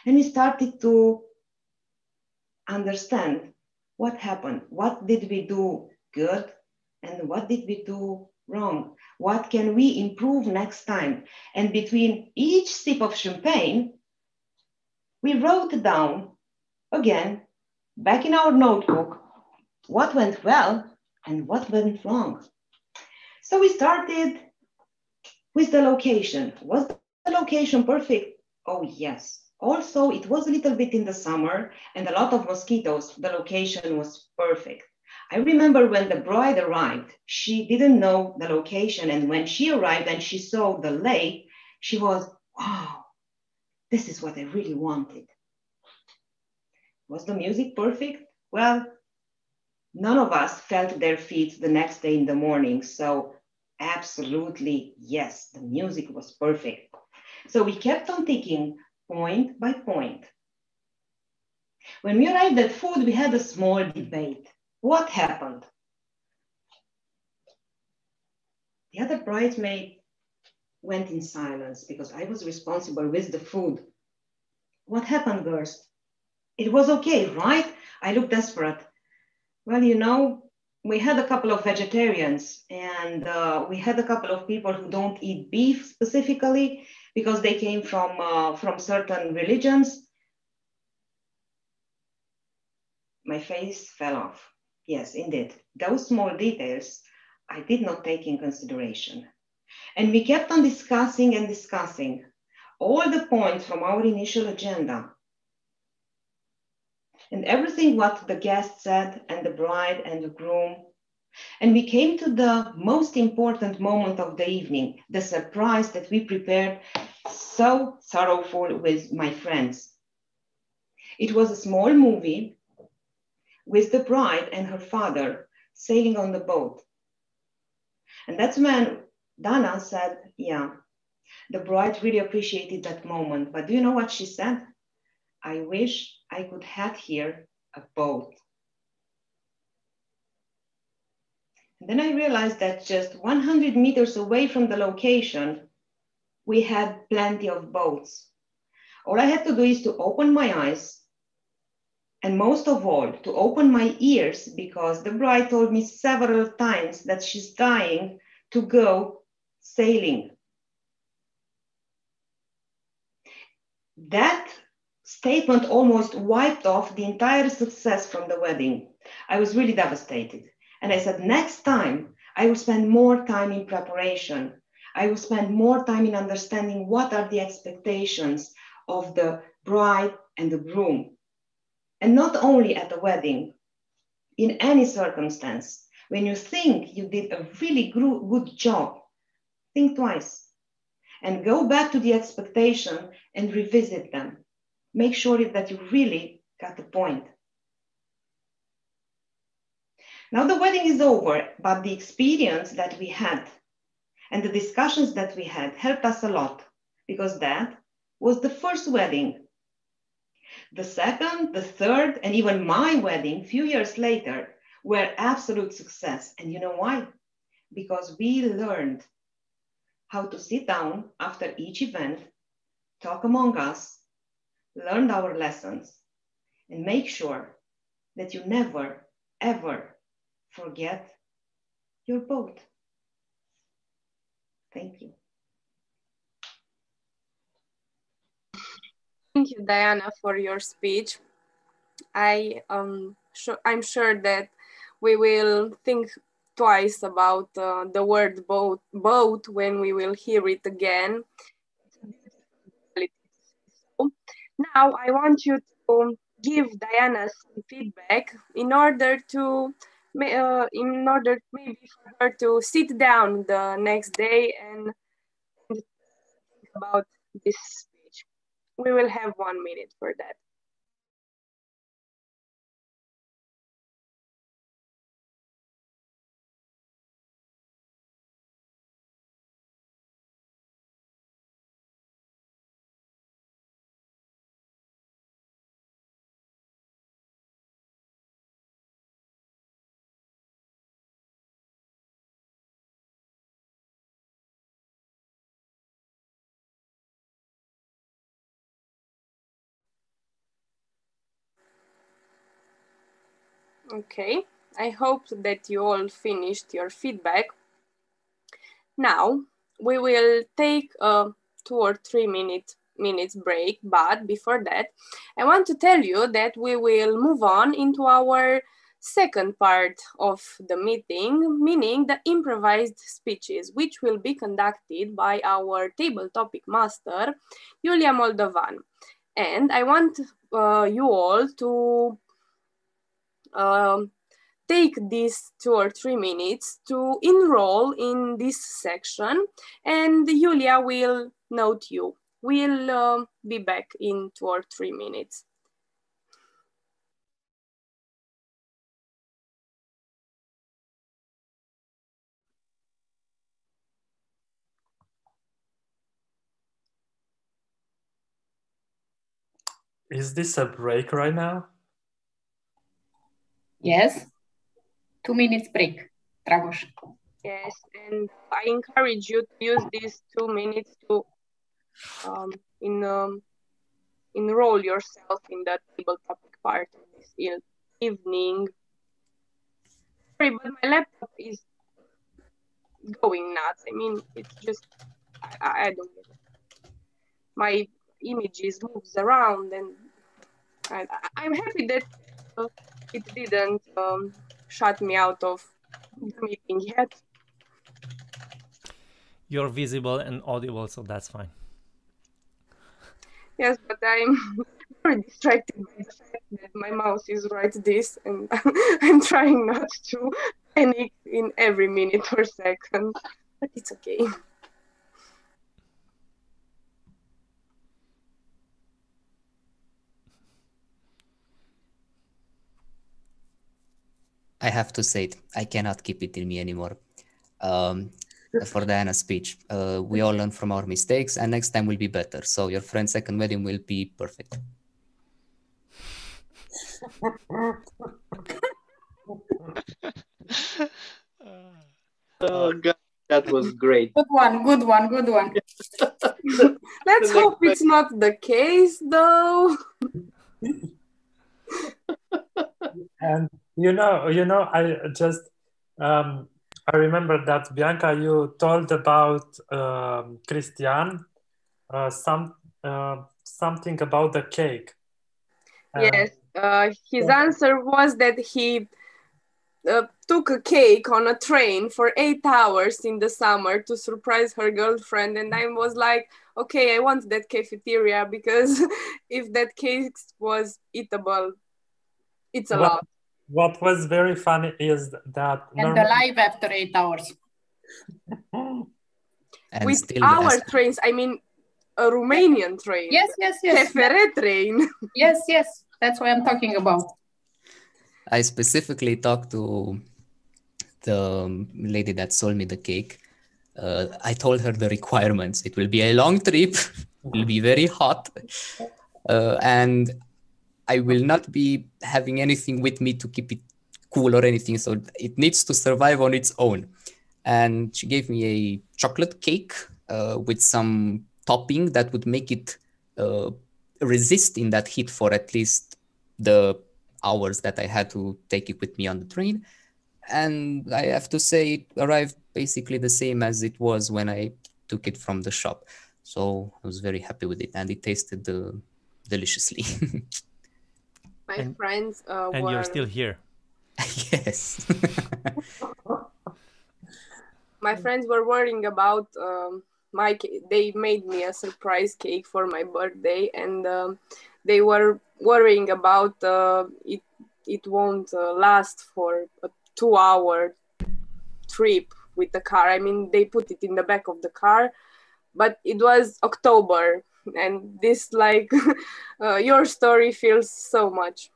Speaker 12: And we started to understand what happened, what did we do good, and what did we do wrong? What can we improve next time? And between each sip of champagne, we wrote down again, back in our notebook, what went well and what went wrong. So we started with the location. Was the location perfect? Oh, yes. Also, it was a little bit in the summer and a lot of mosquitoes. The location was perfect. I remember when the bride arrived, she didn't know the location. And when she arrived and she saw the lake, she was, wow, this is what I really wanted. Was the music perfect? Well, none of us felt their feet the next day in the morning. So absolutely, yes, the music was perfect. So we kept on ticking point by point. When we arrived at food, we had a small debate. What happened? The other bridesmaid went in silence because I was responsible with the food. What happened, girls? It was okay, right? I looked desperate. Well, you know, we had a couple of vegetarians and we had a couple of people who don't eat beef specifically because they came from certain religions. My face fell off. Yes, indeed. Those small details I did not take in consideration. And we kept on discussing and discussing all the points from our initial agenda. And everything what the guest said, and the bride and the groom. And we came to the most important moment of the evening, the surprise that we prepared so sorrowful with my friends. It was a small movie with the bride and her father sailing on the boat. And that's when Dana said, yeah, the bride really appreciated that moment. But do you know what she said? I wish I could have here a boat. And then I realized that just 100 meters away from the location, we had plenty of boats. All I had to do is to open my eyes, and most of all, to open my ears, because the bride told me several times that she's dying to go sailing. That statement almost wiped off the entire success from the wedding. I was really devastated. And I said, next time, I will spend more time in preparation. I will spend more time in understanding what are the expectations of the bride and the groom. And not only at the wedding, in any circumstance. When you think you did a really good job, think twice and go back to the expectation and revisit them. Make sure that you really got the point. Now the wedding is over, but the experience that we had and the discussions that we had helped us a lot, because that was the first wedding. The second, the third, and even my wedding a few years later were absolute success. And you know why? Because we learned how to sit down after each event, talk among us, learn our lessons, and make sure that you never, ever forget your boat. Thank you.
Speaker 3: Thank you, Diana, for your speech. I'm sure that we will think twice about the word boat when we will hear it again. So now I want you to give Diana some feedback in order maybe for her to sit down the next day and think about this speech. We will have 1 minute for that. Okay, I hope that you all finished your feedback. Now we will take a 2 or 3 minutes break, but before that, I want to tell you that we will move on into our second part of the meeting, meaning the improvised speeches, which will be conducted by our table topic master, Julia Moldovan. And I want you all to take these 2 or 3 minutes to enroll in this section, and Julia will note you. We'll be back in 2 or 3 minutes.
Speaker 9: Is this a break right now?
Speaker 4: Yes. 2 minutes break, Dragoș.
Speaker 3: Yes, and I encourage you to use these 2 minutes to enroll yourself in the table topic part of this evening. Sorry, but my laptop is going nuts. I mean, it's just, I don't know. My images moves around, and I'm happy that it didn't shut me out of the meeting yet.
Speaker 5: You're visible and audible, so that's fine.
Speaker 3: Yes, but I'm very distracted by the fact that my mouse is right this, and I'm trying not to panic in every minute or second, but it's okay.
Speaker 10: I have to say it, I cannot keep it in me anymore. For Diana's speech, we all learn from our mistakes, and next time will be better. So your friend's second wedding will be perfect.
Speaker 8: Oh God, that was great.
Speaker 4: Good one, good one, good one.
Speaker 3: Let's hope it's not the case, though.
Speaker 9: And you know, I just I remember that Bianca, you told about Christian something about the cake.
Speaker 3: Yes, his answer was that he took a cake on a train for 8 hours in the summer to surprise her girlfriend, and I was like, okay, I want that cafeteria, because if that cake was eatable, it's a lot.
Speaker 9: What was very funny is that
Speaker 4: and alive after 8 hours.
Speaker 10: And
Speaker 3: with our trains, I mean a Romanian train.
Speaker 4: Yes.
Speaker 3: TFR train.
Speaker 4: Yes, that's what I'm talking about.
Speaker 10: I specifically talked to the lady that sold me the cake. I told her the requirements. It will be a long trip, it will be very hot, and I will not be having anything with me to keep it cool or anything, so it needs to survive on its own. And she gave me a chocolate cake with some topping that would make it resist in that heat for at least the hours that I had to take it with me on the train. And I have to say it arrived basically the same as it was when I took it from the shop. So I was very happy with it, and it tasted deliciously.
Speaker 3: My friends
Speaker 5: and you're still here.
Speaker 10: Yes.
Speaker 3: my friends were worrying about they made me a surprise cake for my birthday, and they were worrying about it won't last for a 2-hour trip with the car. I mean, they put it in the back of the car, but it was October, and this like your story feels so much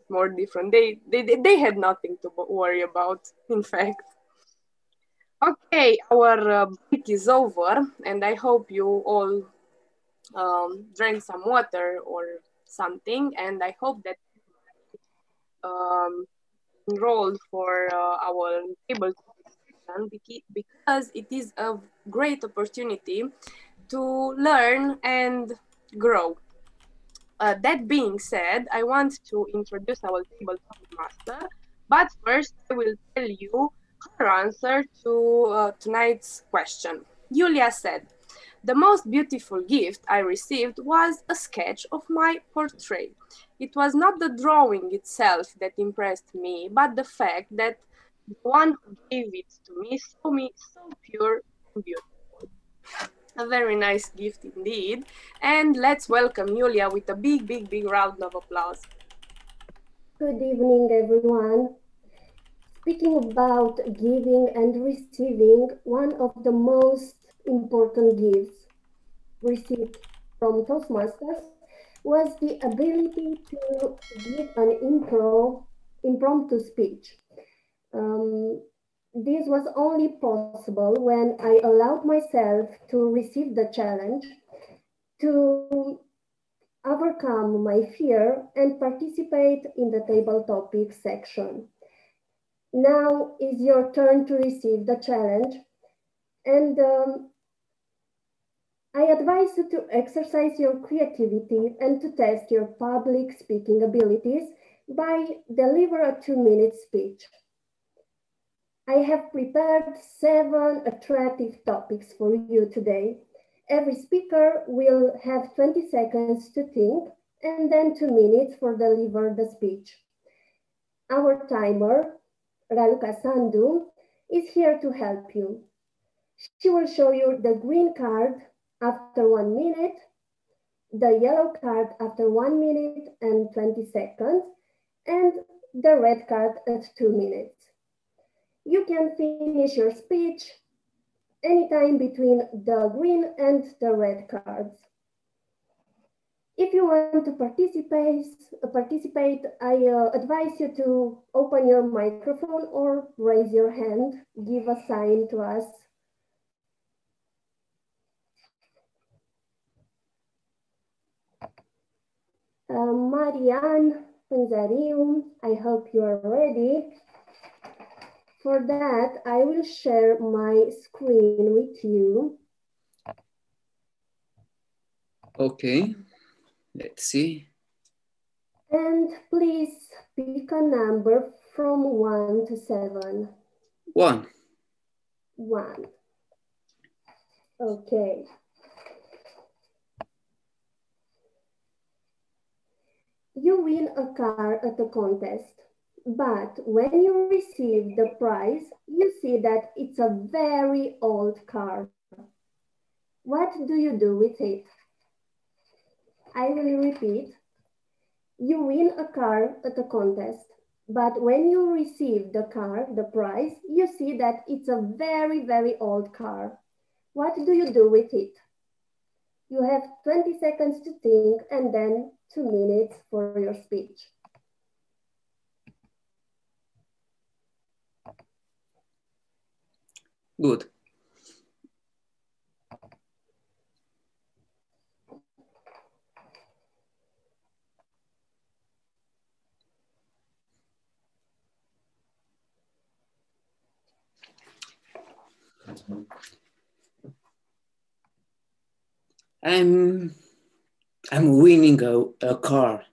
Speaker 3: more different. They had nothing to worry about, in fact. Okay, our break is over, and I hope you all drank some water or something, and I hope that enrolled for our table because it is a great opportunity to learn and grow. That being said, I want to introduce our table topic master, but first I will tell you her answer to tonight's question. Julia said, "The most beautiful gift I received was a sketch of my portrait. It was not the drawing itself that impressed me, but the fact that the one who gave it to me saw me so pure and beautiful." A very nice gift indeed. And let's welcome Julia with a big, big, big round of applause.
Speaker 13: Good evening, everyone. Speaking about giving and receiving, one of the most important gifts received from Toastmasters was the ability to give an impromptu speech. This was only possible when I allowed myself to receive the challenge to overcome my fear and participate in the table topic section. Now is your turn to receive the challenge, and I advise you to exercise your creativity and to test your public speaking abilities by deliver a 2-minute speech. I have prepared 7 attractive topics for you today. Every speaker will have 20 seconds to think and then 2 minutes for deliver the speech. Our timer, Raluca Sandu, is here to help you. She will show you the green card after 1 minute, the yellow card after 1 minute and 20 seconds, and the red card at 2 minutes. You can finish your speech anytime between the green and the red cards. If you want to participate, I advise you to open your microphone or raise your hand, give a sign to us. Marianne Panzariu, I hope you are ready. For that, I will share my screen with you.
Speaker 10: Okay, let's see.
Speaker 13: And please pick a number from 1 to 7.
Speaker 10: 1.
Speaker 13: 1. Okay. You win a car at a contest, but when you receive the prize, you see that it's a very old car. What do you do with it? I will repeat. You win a car at a contest, but when you receive the car, the prize, you see that it's a very, very old car. What do you do with it? You have 20 seconds to think and then 2 minutes for your speech.
Speaker 10: Good. I'm winning a car.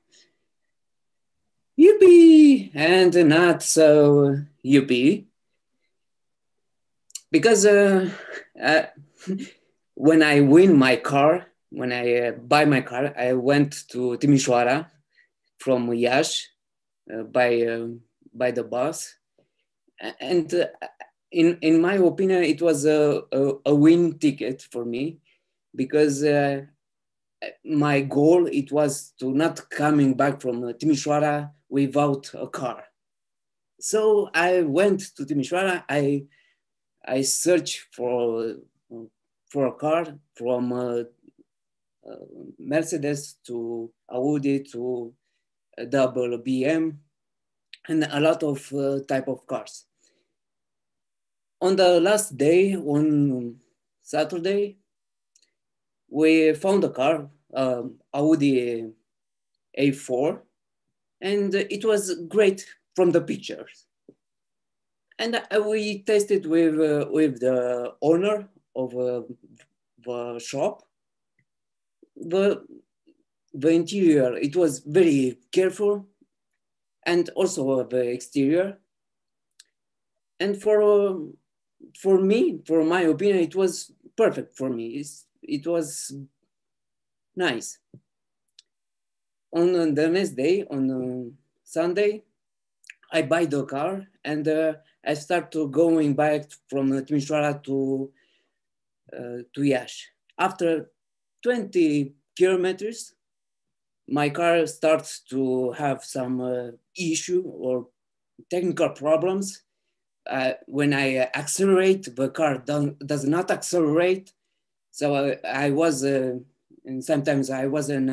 Speaker 10: Yippee! And not so yippee. Because when I win my car, when I buy my car, I went to Timisoara from Iași by the bus. And
Speaker 14: in my opinion, it was a win ticket for me, because my goal, it was to not coming back from Timisoara without a car. So I went to Timisoara. I searched for a car from Mercedes to Audi to double BM, and a lot of type of cars. On the last day, on Saturday, we found a car, Audi A4, and it was great from the pictures. And we tested with the owner of the shop. The interior, it was very careful, and also the exterior. And for me, for my opinion, it was perfect for me. It was nice. On the next day, on Sunday, I buy the car, and I start to going back from Timisoara to Iași. After 20 kilometers, my car starts to have some issue or technical problems. When I accelerate, the car does not accelerate. So I was, and sometimes I wasn't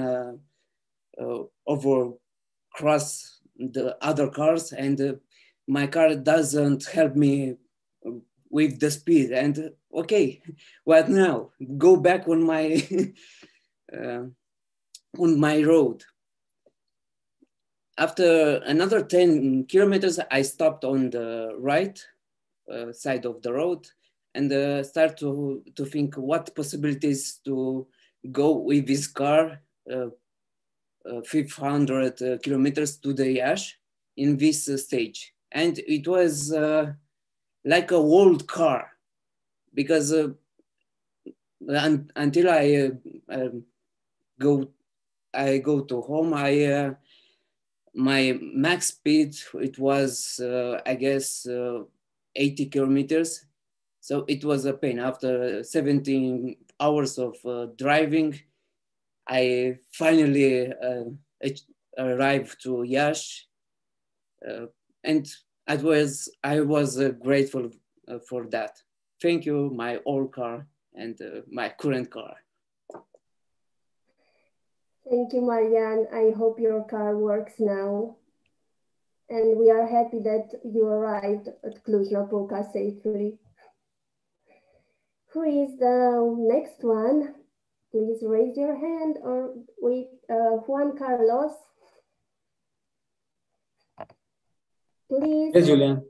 Speaker 14: over cross the other cars, and my car doesn't help me with the speed. And okay, what now? Go back on my on my road. After another 10 kilometers, I stopped on the right side of the road, and start to think what possibilities to go with this car 500 kilometers to the Iași in this stage. And it was like a old car, because until I go to home, my max speed, it was I guess 80 kilometers. So it was a pain. After 17 hours of driving, I finally arrived to Iași, and I was grateful for that. Thank you, my old car and my current car.
Speaker 13: Thank you, Marian. I hope your car works now. And we are happy that you arrived at Cluj-Napoca safely. Who is the next one? Please raise your hand, or wait, Juan Carlos. Please.
Speaker 15: Yes, Julian.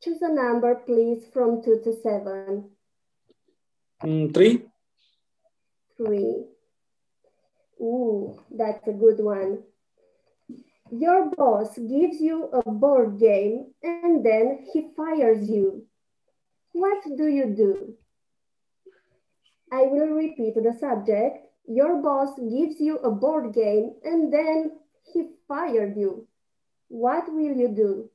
Speaker 13: Choose a number, please, from 2 to 7.
Speaker 15: 3.
Speaker 13: 3. Ooh, that's a good one. Your boss gives you a board game and then he fires you. What do you do? I will repeat the subject. Your boss gives you a board game and then he fired you. What will you do?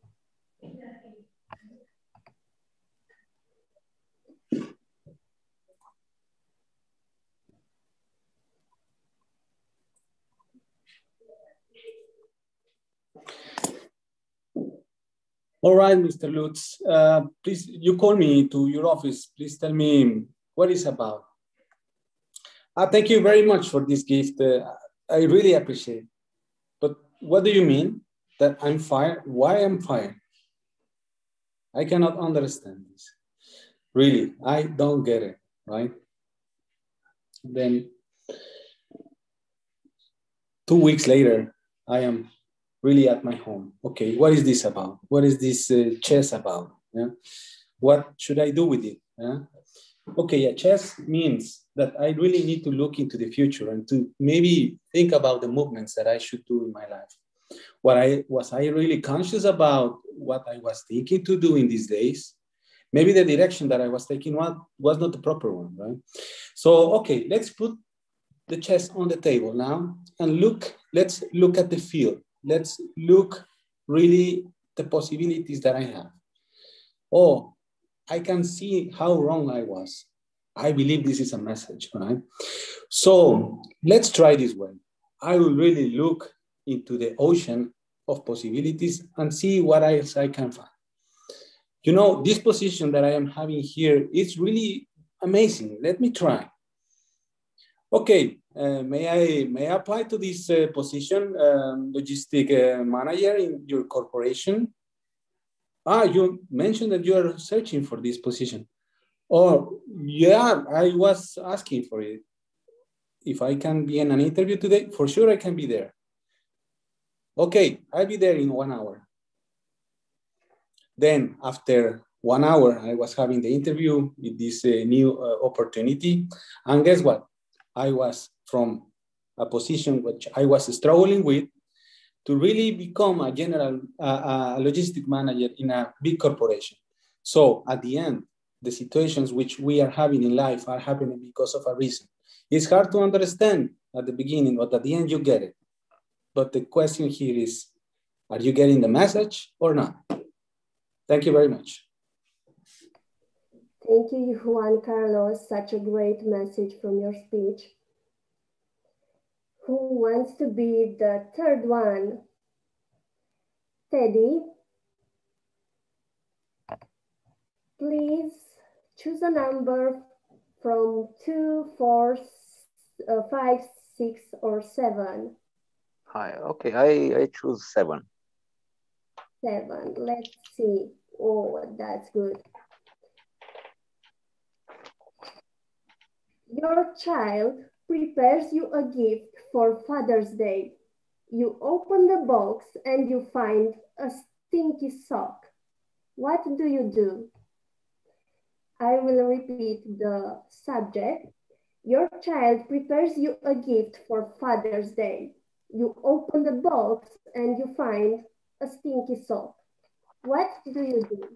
Speaker 15: All right, Mr. Lutz. Please, you call me to your office. Please tell me what it's about. Thank you very much for this gift. I really appreciate it. But what do you mean that I'm fired? Why I'm fired? I cannot understand this. Really, I don't get it, right? Then 2 weeks later, I am really at my home. Okay, what is this about? What is this chess about? Yeah? What should I do with it? Yeah? Okay, yeah, chess means that I really need to look into the future and to maybe think about the movements that I should do in my life. Was I really conscious about what I was thinking to do in these days? Maybe the direction that I was taking was not the proper one, right? So, okay, let's put the chess on the table now and let's look at the field. Let's look really the possibilities that I have. Oh, I can see how wrong I was. I believe this is a message, right? So let's try this way. I will really look into the ocean of possibilities and see what else I can find. You know, this position that I am having here is really amazing. Let me try. Okay, may I apply to this position, logistic manager in your corporation? You mentioned that you are searching for this position. Oh, yeah, I was asking for it. If I can be in an interview today, for sure I can be there. Okay, I'll be there in 1 hour. Then after 1 hour, I was having the interview with this new opportunity. And guess what? I was from a position which I was struggling with to really become a general logistic manager in a big corporation. So at the end, the situations which we are having in life are happening because of a reason. It's hard to understand at the beginning, but at the end you get it. But the question here is, are you getting the message or not? Thank you very much.
Speaker 13: Thank you, Juan Carlos. Such a great message from your speech. Who wants to be the third one? Teddy, please choose a number from 2, 4, 5, 6, or 7.
Speaker 2: Hi, okay, I choose 7.
Speaker 13: 7, let's see. Oh, that's good. Your child prepares you a gift for Father's Day. You open the box and you find a stinky sock. What do you do? I will repeat the subject. Your child prepares you a gift for Father's Day. You open the box and you find a stinky sock. What do you do?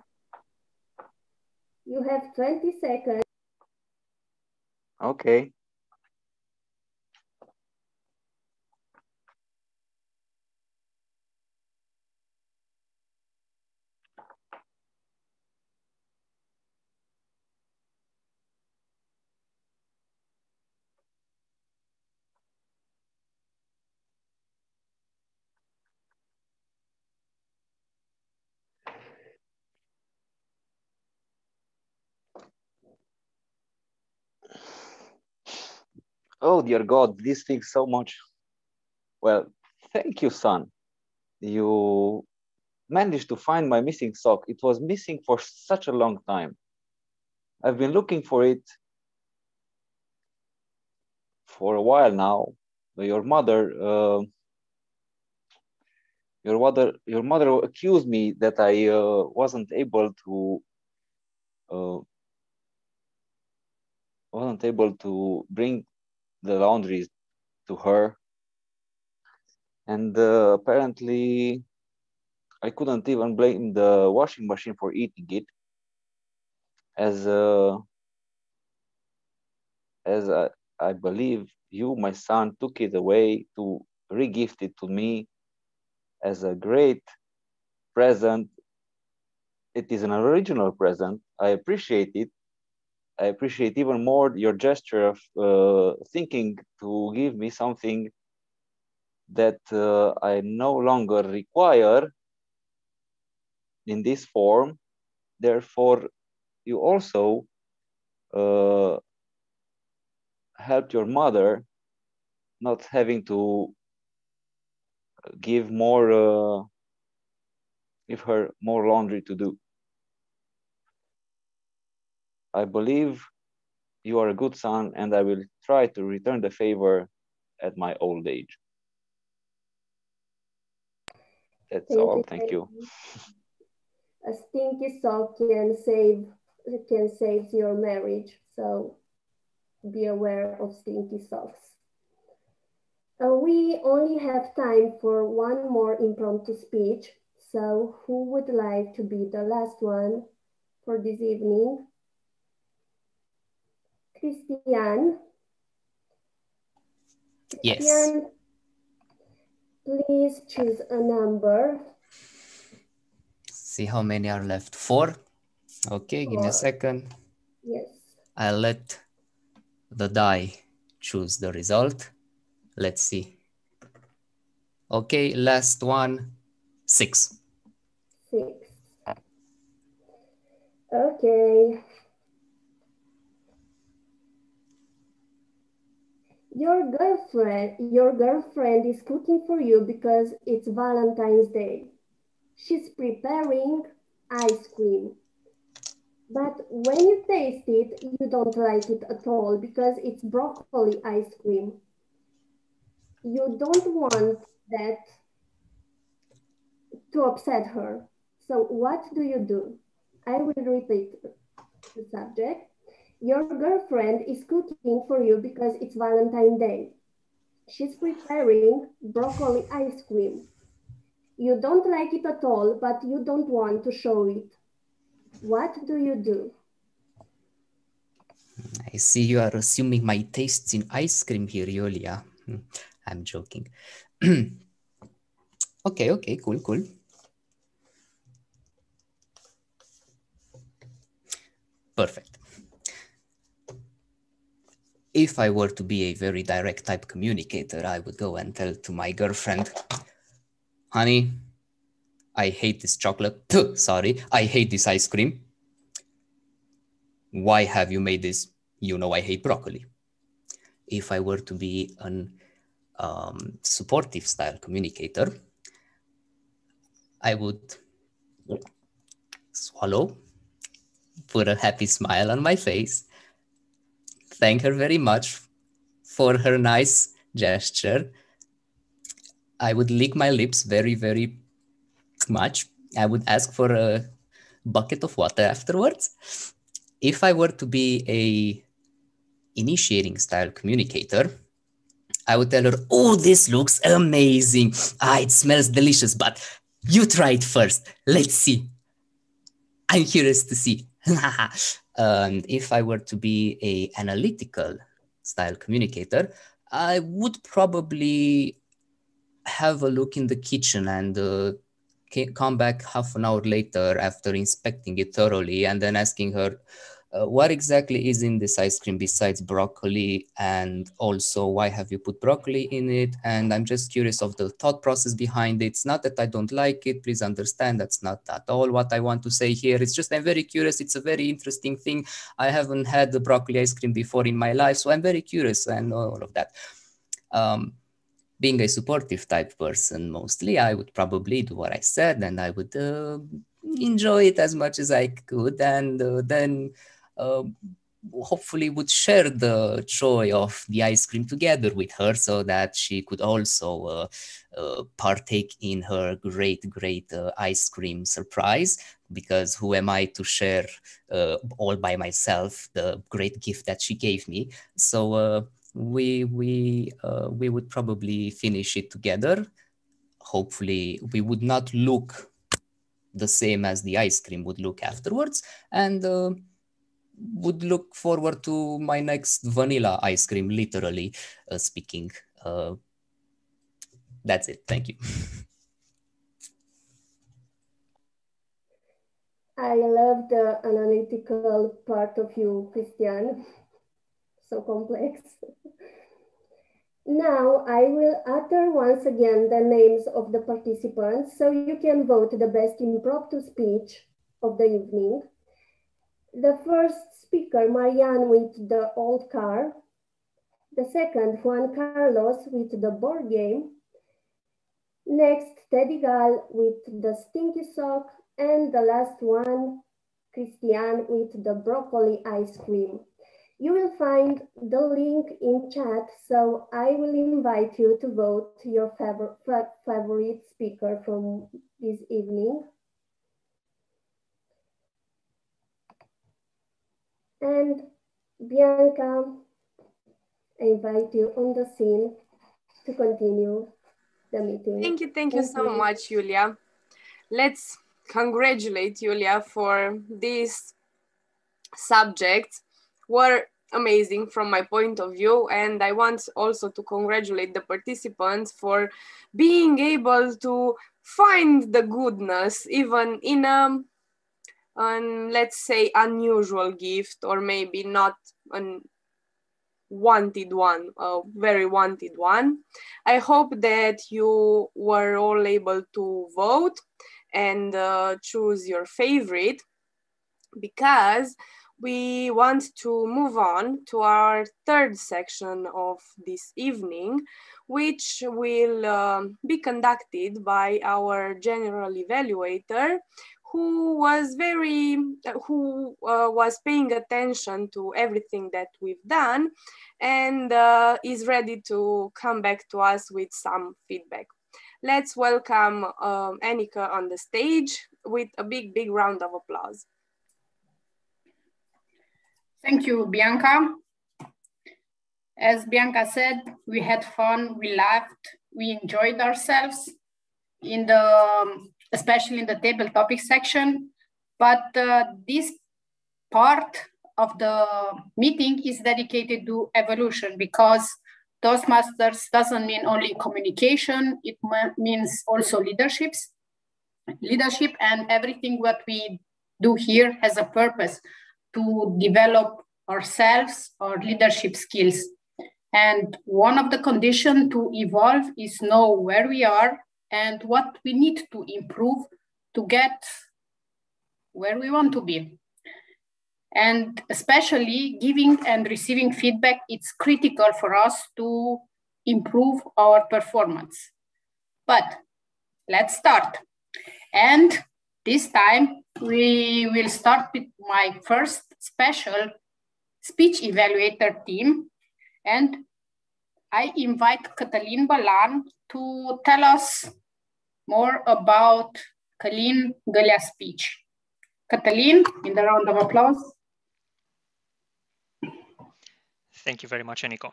Speaker 13: You have 20 seconds.
Speaker 2: Okay. Oh, dear God, this takes so much. Well, thank you, son. You managed to find my missing sock. It was missing for such a long time. I've been looking for it for a while now. Your mother accused me that I wasn't able to bring the laundry to her, and apparently I couldn't even blame the washing machine for eating it, as I believe you, my son, took it away to re-gift it to me as a great present. It is an original present. I appreciate it. I appreciate even more your gesture of thinking to give me something that I no longer require in this form. Therefore, you also helped your mother not having to give her more laundry to do. I believe you are a good son, and I will try to return the favor at my old age. That's all. Thank you.
Speaker 13: A stinky sock can save your marriage, so be aware of stinky socks. We only have time for one more impromptu speech, so who would like to be the last one for this evening? Christian?
Speaker 10: Yes.
Speaker 13: Christian, please choose a number.
Speaker 10: See how many are left. 4? Okay, give me a second.
Speaker 13: Yes.
Speaker 10: I'll let the die choose the result. Let's see. Okay, last one, 6.
Speaker 13: 6. Okay. Your girlfriend is cooking for you because it's Valentine's Day. She's preparing ice cream. But when you taste it, you don't like it at all because it's broccoli ice cream. You don't want that to upset her. So what do? I will repeat the subject. Your girlfriend is cooking for you because it's Valentine's Day. She's preparing broccoli ice cream. You don't like it at all, but you don't want to show it. What do?
Speaker 10: I see you are assuming my tastes in ice cream here, Yulia. I'm joking. Okay, cool. Perfect. If I were to be a very direct type communicator, I would go and tell to my girlfriend, honey, I hate this chocolate. Sorry, I hate this ice cream. Why have you made this? You know I hate broccoli. If I were to be an supportive style communicator, I would swallow, put a happy smile on my face, thank her very much for her nice gesture. I would lick my lips very, very much. I would ask for a bucket of water afterwards. If I were to be a initiating style communicator, I would tell her, oh, this looks amazing. It smells delicious, but you try it first. Let's see. I'm curious to see. If I were to be a analytical style communicator, I would probably have a look in the kitchen and come back half an hour later after inspecting it thoroughly and then asking her, what exactly is in this ice cream besides broccoli, and also why have you put broccoli in it? And I'm just curious of the thought process behind it. It's not that I don't like it, please understand, that's not at all what I want to say here. It's just I'm very curious, it's a very interesting thing. I haven't had the broccoli ice cream before in my life, so I'm very curious and all of that. Being a supportive type person, mostly, I would probably do what I said and I would enjoy it as much as I could, and then hopefully would share the joy of the ice cream together with her so that she could also partake in her great ice cream surprise, because who am I to share all by myself the great gift that she gave me? So we would probably finish it together. Hopefully we would not look the same as the ice cream would look afterwards, and would look forward to my next vanilla ice cream, literally speaking. That's it. Thank you.
Speaker 13: I love the analytical part of you, Christian. So complex. Now I will utter once again the names of the participants so you can vote the best impromptu speech of the evening. The first speaker, Marianne with the old car. The second, Juan Carlos with the board game. Next, Teddy Gal with the stinky sock. And the last one, Christian with the broccoli ice cream. You will find the link in chat, so I will invite you to vote your favorite speaker from this evening. And Bianca, I invite you on the scene to continue the meeting.
Speaker 3: Thank you so much, Julia. Let's congratulate Julia for this subject. Were amazing from my point of view, and I want also to congratulate the participants for being able to find the goodness even in a let's say, unusual gift, or maybe not an wanted one, a very wanted one. I hope that you were all able to vote and choose your favorite, because we want to move on to our third section of this evening, which will be conducted by our general evaluator, who was paying attention to everything that we've done, and is ready to come back to us with some feedback. Let's welcome Annika on the stage with a big round of applause.
Speaker 4: Thank you, Bianca. As Bianca said, we had fun, we laughed, we enjoyed ourselves in especially in the table topic section. But this part of the meeting is dedicated to evolution, because Toastmasters doesn't mean only communication, it means also leadership, and everything what we do here has a purpose to develop ourselves, our leadership skills. And one of the conditions to evolve is know where we are and what we need to improve to get where we want to be. And especially giving and receiving feedback, it's critical for us to improve our performance. But let's start. And this time we will start with my first special speech evaluator team. And I invite Cătălin Bălan to tell us more about Călin Gălea speech. Cătălin, in the round of applause.
Speaker 1: Thank you very much, Eniko.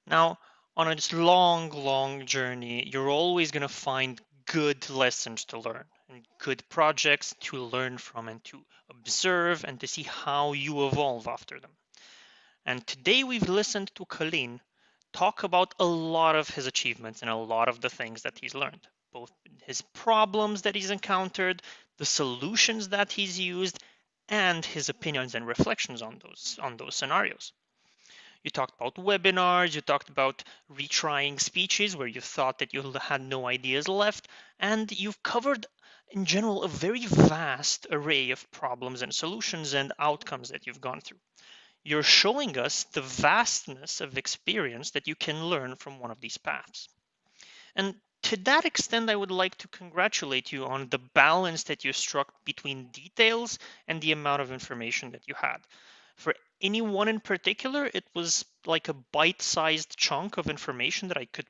Speaker 1: Now, on this long journey, you're always going to find good lessons to learn and good projects to learn from and to observe and to see how you evolve after them. And today we've listened to Călin talk about a lot of his achievements and a lot of the things that he's learned, both his problems that he's encountered, the solutions that he's used, and his opinions and reflections on those scenarios. You talked about webinars, you talked about retrying speeches where you thought that you had no ideas left, and you've covered in general a very vast array of problems and solutions and outcomes that you've gone through. You're showing us the vastness of experience that you can learn from one of these paths. And to that extent, I would like to congratulate you on the balance that you struck between details and the amount of information that you had. For anyone in particular, it was like a bite-sized chunk of information that I could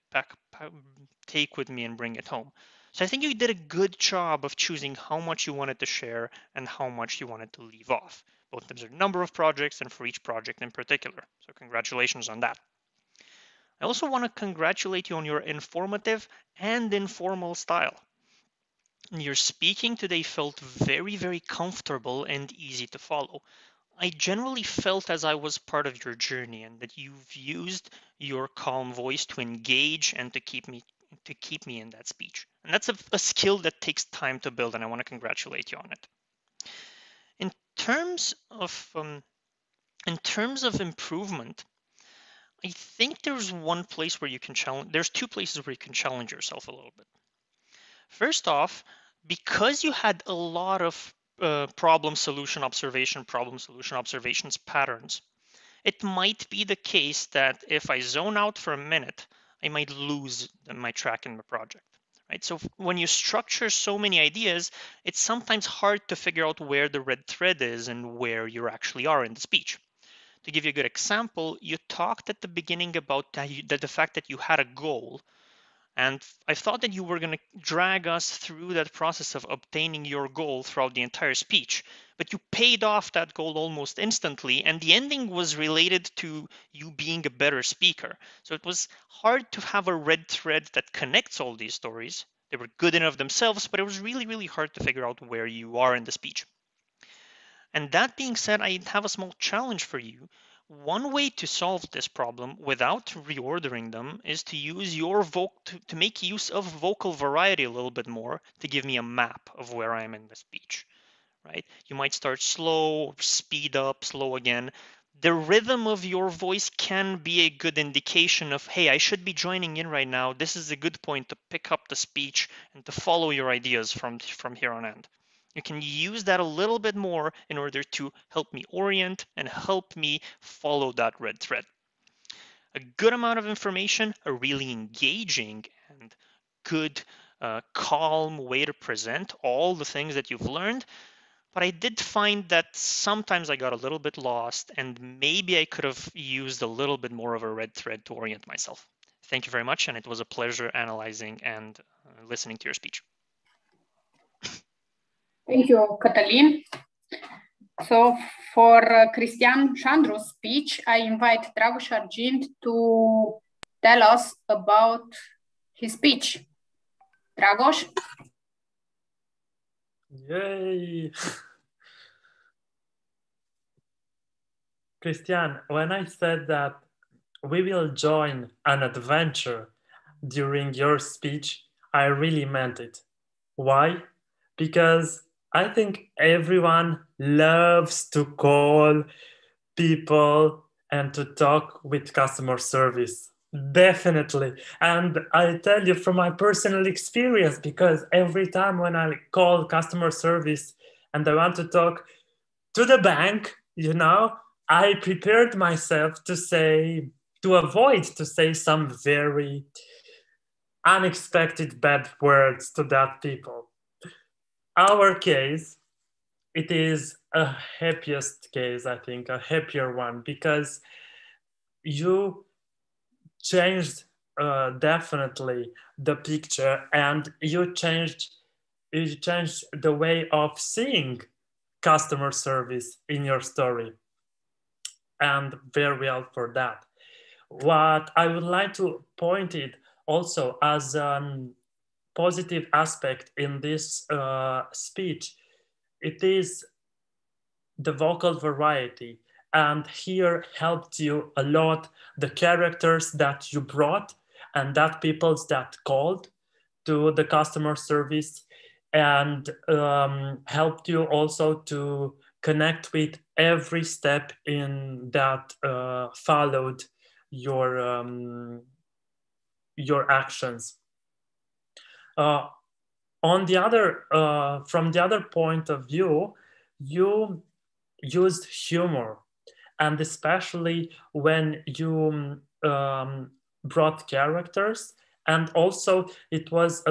Speaker 1: take with me and bring it home. So I think you did a good job of choosing how much you wanted to share and how much you wanted to leave off, both in terms of number of projects and for each project in particular. So congratulations on that. I also want to congratulate you on your informative and informal style. Your speaking today felt very comfortable and easy to follow. I generally felt as I was part of your journey and that you've used your calm voice to engage and to keep me in that speech. And that's a skill that takes time to build, and I want to congratulate you on it. In terms of improvement, I think there's one place where you can challenge. There's two places where you can challenge yourself a little bit. First off, because you had a lot of problem solution observations patterns, it might be the case that if I zone out for a minute, I might lose my track in my project. Right? So when you structure so many ideas, it's sometimes hard to figure out where the red thread is and where you actually are in the speech. To give you a good example, you talked at the beginning about the fact that you had a goal. And I thought that you were going to drag us through that process of obtaining your goal throughout the entire speech, but you paid off that goal almost instantly, and the ending was related to you being a better speaker. So it was hard to have a red thread that connects all these stories. They were good enough themselves, but it was really hard to figure out where you are in the speech. And that being said, I have a small challenge for you. One way to solve this problem without reordering them is to use to make use of vocal variety a little bit more to give me a map of where I am in the speech. right? You might start slow, speed up, slow again. The rhythm of your voice can be a good indication of, hey, I should be joining in right now. This is a good point to pick up the speech and to follow your ideas from here on end. You can use that a little bit more in order to help me orient and help me follow that red thread. A good amount of information, a really engaging and good, calm way to present all the things that you've learned. But I did find that sometimes I got a little bit lost, and maybe I could have used a little bit more of a red thread to orient myself. Thank you very much, and it was a pleasure analyzing and listening to your speech.
Speaker 4: Thank you, Cătălin. So for Cristian Chandru's speech, I invite Dragoș Argint to tell us about his speech. Dragoș?
Speaker 9: Yay! Cristian, when I said that we will join an adventure during your speech, I really meant it. Why? Because I think everyone loves to call people and to talk with customer service. Definitely. And I tell you from my personal experience, because every time when I call customer service and I want to talk to the bank, you know, I prepared myself to avoid to say some very unexpected bad words to that people. Our case, it is a happiest case, I think, a happier one, because you changed definitely the picture, and you changed the way of seeing customer service in your story, and very well for that. What I would like to point it also as a positive aspect in this speech, it is the vocal variety. And here helped you a lot the characters that you brought and that people that called to the customer service, and helped you also to connect with every step in that followed your actions. On the other, from the other point of view, you used humor, and especially when you brought characters, and also it was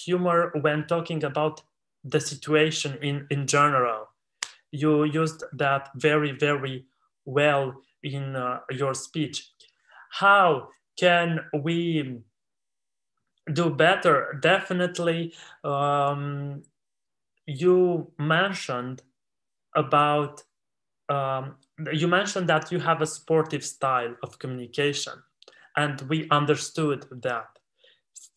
Speaker 9: humor when talking about the situation in general. You used that very, very well in your speech. How can we do better? Definitely, you mentioned about you mentioned that you have a sportive style of communication, and we understood that.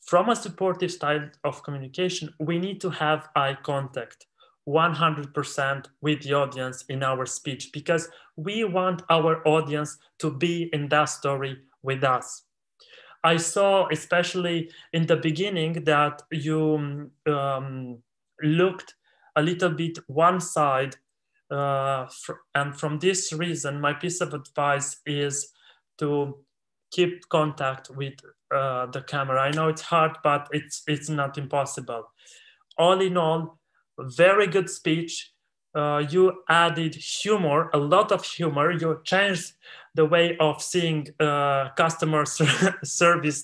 Speaker 9: From a supportive style of communication, we need to have eye contact 100% with the audience in our speech, because we want our audience to be in that story with us. I saw, especially in the beginning, that you looked a little bit one side, and from this reason, my piece of advice is to keep contact with the camera. I know it's hard, but it's not impossible. All in all, very good speech. You added humor, a lot of humor. You changed the way of seeing customer service,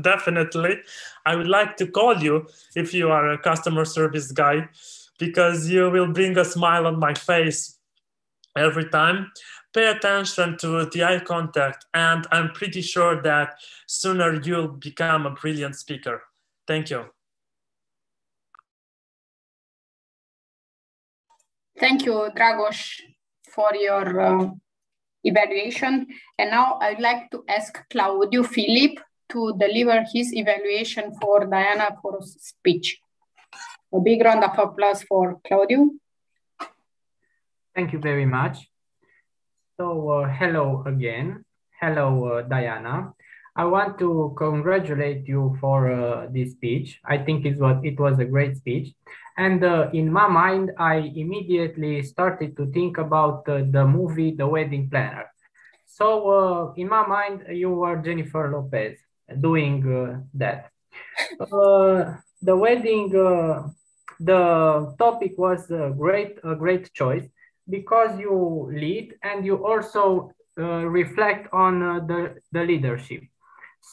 Speaker 9: definitely. I would like to call you if you are a customer service guy, because you will bring a smile on my face every time. Pay attention to the eye contact, and I'm pretty sure that sooner you'll become a brilliant speaker. Thank you.
Speaker 4: Thank you, Dragoș, for your evaluation. And now I'd like to ask Claudiu Filip to deliver his evaluation for Diana Foros' speech. A big round of applause for Claudiu.
Speaker 11: Thank you very much. So hello again. Hello, Diana. I want to congratulate you for this speech. I think it was a great speech. And in my mind, I immediately started to think about the movie, The Wedding Planner. So in my mind, you were Jennifer Lopez doing that. The wedding, the topic was a great choice because you lead and you also reflect on the leadership.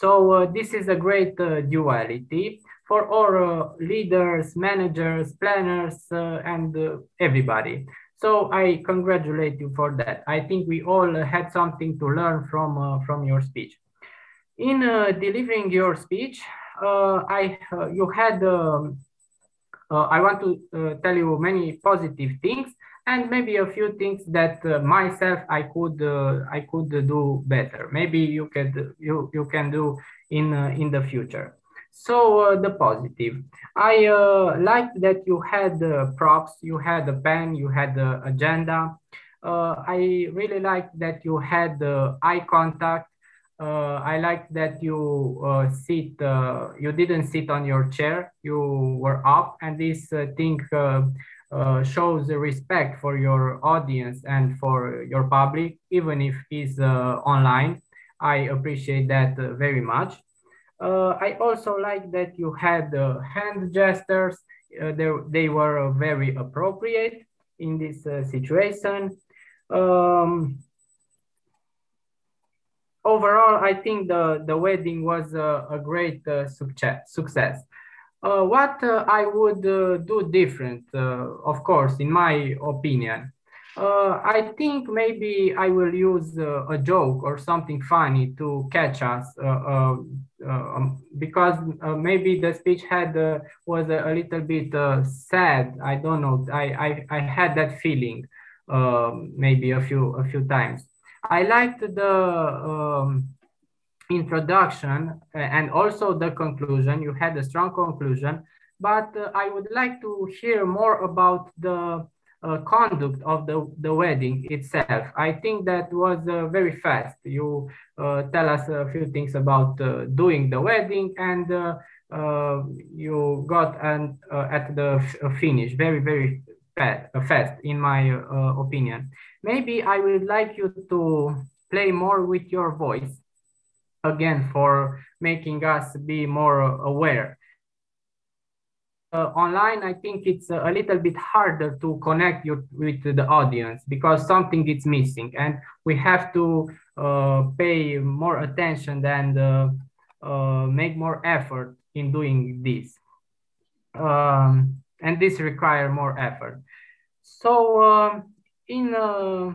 Speaker 11: So this is a great duality for all leaders, managers, planners, and everybody. So I congratulate you for that. I think we all had something to learn from your speech. In delivering your speech, you had I want to tell you many positive things and maybe a few things that myself I could do better. Maybe you can do in the future. So the positive, I liked that you had props, you had a pen, you had the agenda. I really liked that you had eye contact. I like that you you didn't sit on your chair, you were up, and this thing shows respect for your audience and for your public, even if it's online. I appreciate that very much. I also like that you had hand gestures. They were very appropriate in this situation. Overall, I think the wedding was a great success. What I would do different, of course, in my opinion, I think maybe I will use a joke or something funny to catch us because maybe the speech was a little bit sad. I don't know. I had that feeling maybe a few times. I liked the introduction and also the conclusion. You had a strong conclusion, but I would like to hear more about the conduct of the wedding itself. I think that was very fast. You tell us a few things about doing the wedding, and you got at the finish very fast, in my opinion. Maybe I would like you to play more with your voice again for making us be more aware. Online, I think it's a little bit harder to connect with the audience because something is missing, and we have to pay more attention and make more effort in doing this. And this requires more effort. So in the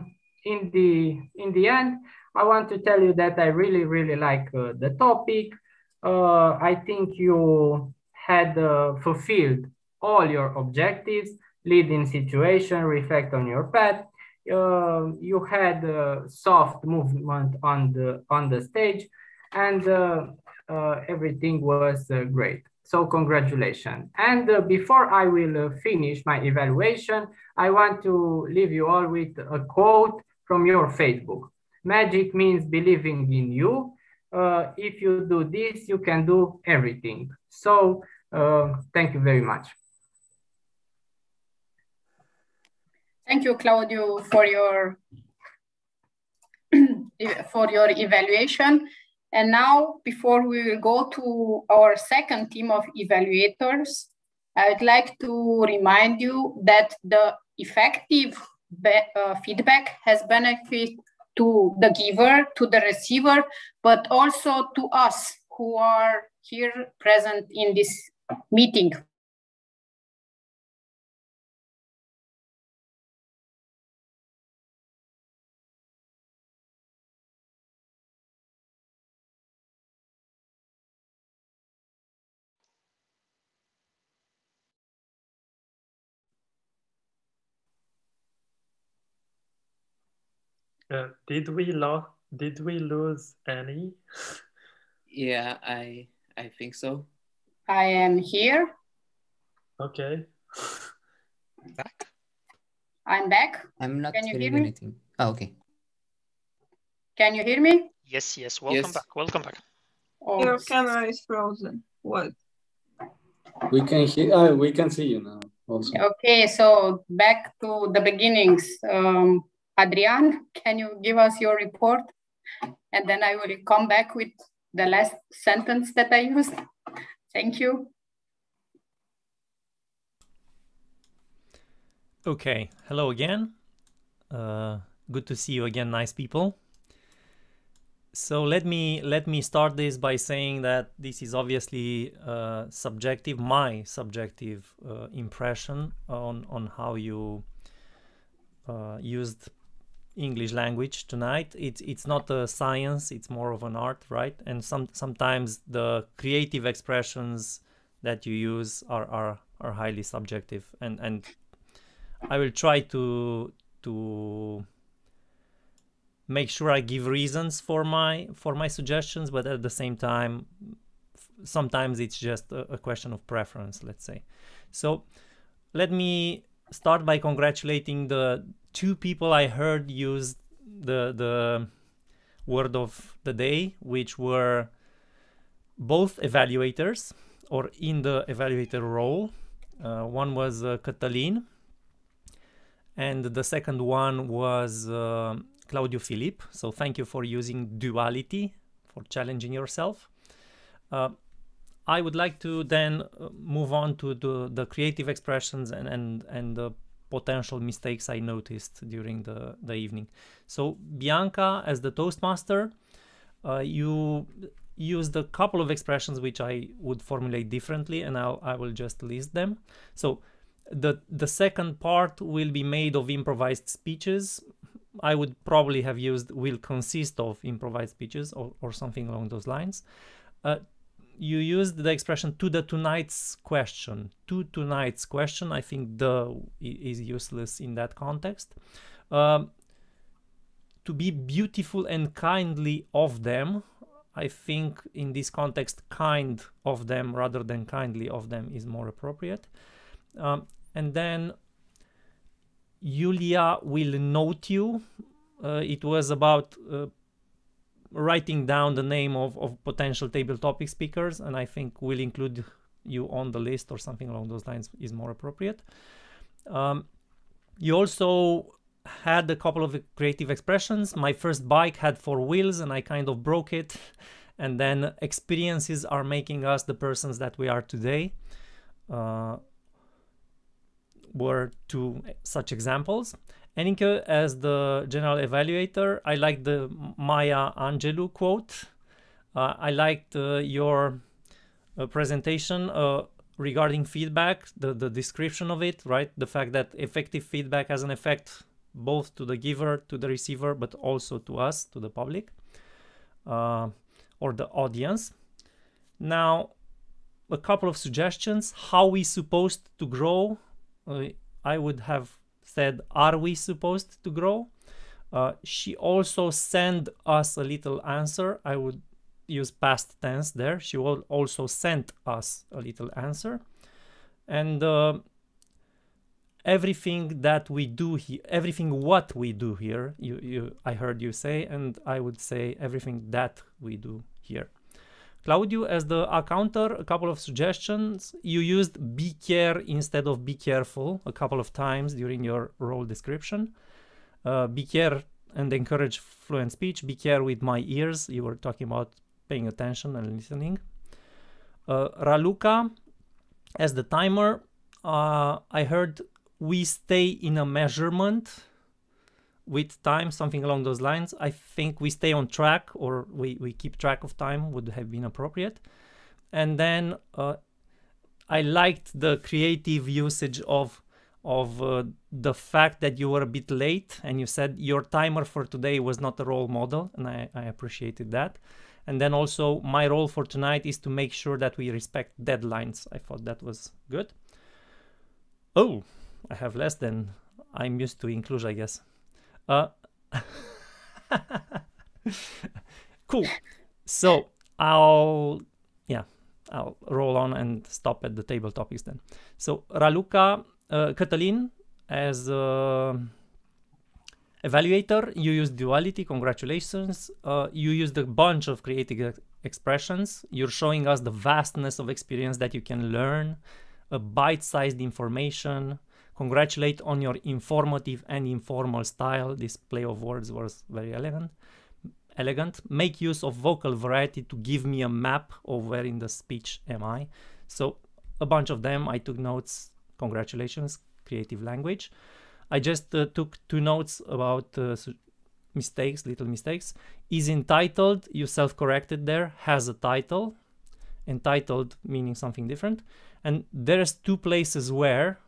Speaker 11: end, I want to tell you that I really like the topic. I think you had fulfilled all your objectives: lead in situation, reflect on your path. You had soft movement on the stage, and everything was great. So congratulations. And before I will finish my evaluation, I want to leave you all with a quote from your Facebook. Magic means believing in you. If you do this, you can do everything. So thank you very much.
Speaker 4: Thank you, Claudio, for your evaluation. And now, before we will go to our second team of evaluators, I would like to remind you that the effective feedback has benefit to the giver, to the receiver, but also to us who are here present in this meeting.
Speaker 9: Did we lose any?
Speaker 14: Yeah, I think so.
Speaker 4: I am here.
Speaker 9: Okay.
Speaker 5: Back?
Speaker 4: I'm back.
Speaker 10: I'm not
Speaker 4: Can you
Speaker 10: hearing
Speaker 4: hear me?
Speaker 10: anything. Oh, okay.
Speaker 4: Can you hear me?
Speaker 1: Yes, welcome back.
Speaker 4: Oh.
Speaker 7: Your camera is frozen. What?
Speaker 15: We can hear. We can see you now. also.
Speaker 4: Okay, so back to the beginnings. Adrian, can you give us your report? And then I will come back with the last sentence that I used. Thank you.
Speaker 5: Okay, hello again. Good to see you again, nice people. So let me start this by saying that this is obviously subjective, my subjective impression on how you used English language tonight. It's not a science, it's more of an art, right? And sometimes the creative expressions that you use are highly subjective, and I will try to make sure I give reasons for my suggestions, but at the same time, sometimes it's just a question of preference, let's say. So let me start by congratulating the 2 people I heard use the word of the day, which were both evaluators or in the evaluator role. One was Cătălin, and the second one was Claudiu Filip. So thank you for using duality, for challenging yourself. I would like to then move on to the creative expressions and the potential mistakes I noticed during the evening. So Bianca, as the Toastmaster, you used a couple of expressions which I would formulate differently, and I will just list them. So the second part will be made of improvised speeches. I would probably have used will consist of improvised speeches or something along those lines. You used the expression to tonight's question. To tonight's question, I think the is useless in that context. To be beautiful and kindly of them, I think in this context, kind of them rather than kindly of them is more appropriate. And then Julia will note you. It was about writing down the name of potential table topic speakers, and I think we'll include you on the list or something along those lines is more appropriate. You also had a couple of creative expressions. My first bike had 4 wheels and I kind of broke it. And then experiences are making us the persons that we are today. Were 2 such examples. Enike, as the general evaluator, I liked the Maya Angelou quote. I liked your presentation regarding feedback, the description of it, right? The fact that effective feedback has an effect both to the giver, to the receiver, but also to us, to the public, or the audience. Now, a couple of suggestions. How we supposed to grow? I would have said, are we supposed to grow? She also sent us a little answer. I would use past tense there. She also sent us a little answer. And everything that we do here, everything what we do here, I heard you say, and I would say everything that we do here. Claudiu, as the accounter, a couple of suggestions. You used be care instead of be careful a couple of times during your role description. Be care and encourage fluent speech. Be care with my ears. You were talking about paying attention and listening. Raluca, as the timer, I heard we stay in a measurement with time, something along those lines. I think we stay on track, or we keep track of time would have been appropriate. And then I liked the creative usage of the fact that you were a bit late and you said your timer for today was not a role model, and I appreciated that. And then also my role for tonight is to make sure that we respect deadlines. I thought that was good. Oh, I have less than I'm used to in Cluj, I guess. Cool. So I'll roll on and stop at the table topics then. So Raluca, Cătălin, as evaluator, you used duality. Congratulations. You used a bunch of creative expressions. You're showing us the vastness of experience that you can learn a bite-sized information, congratulate on your informative and informal style. This play of words was very elegant. Make use of vocal variety to give me a map of where in the speech am I. So a bunch of them. I took notes. Congratulations, creative language. I just took 2 notes about mistakes, little mistakes. Is entitled, you self-corrected there, has a title. Entitled meaning something different. And there's 2 places where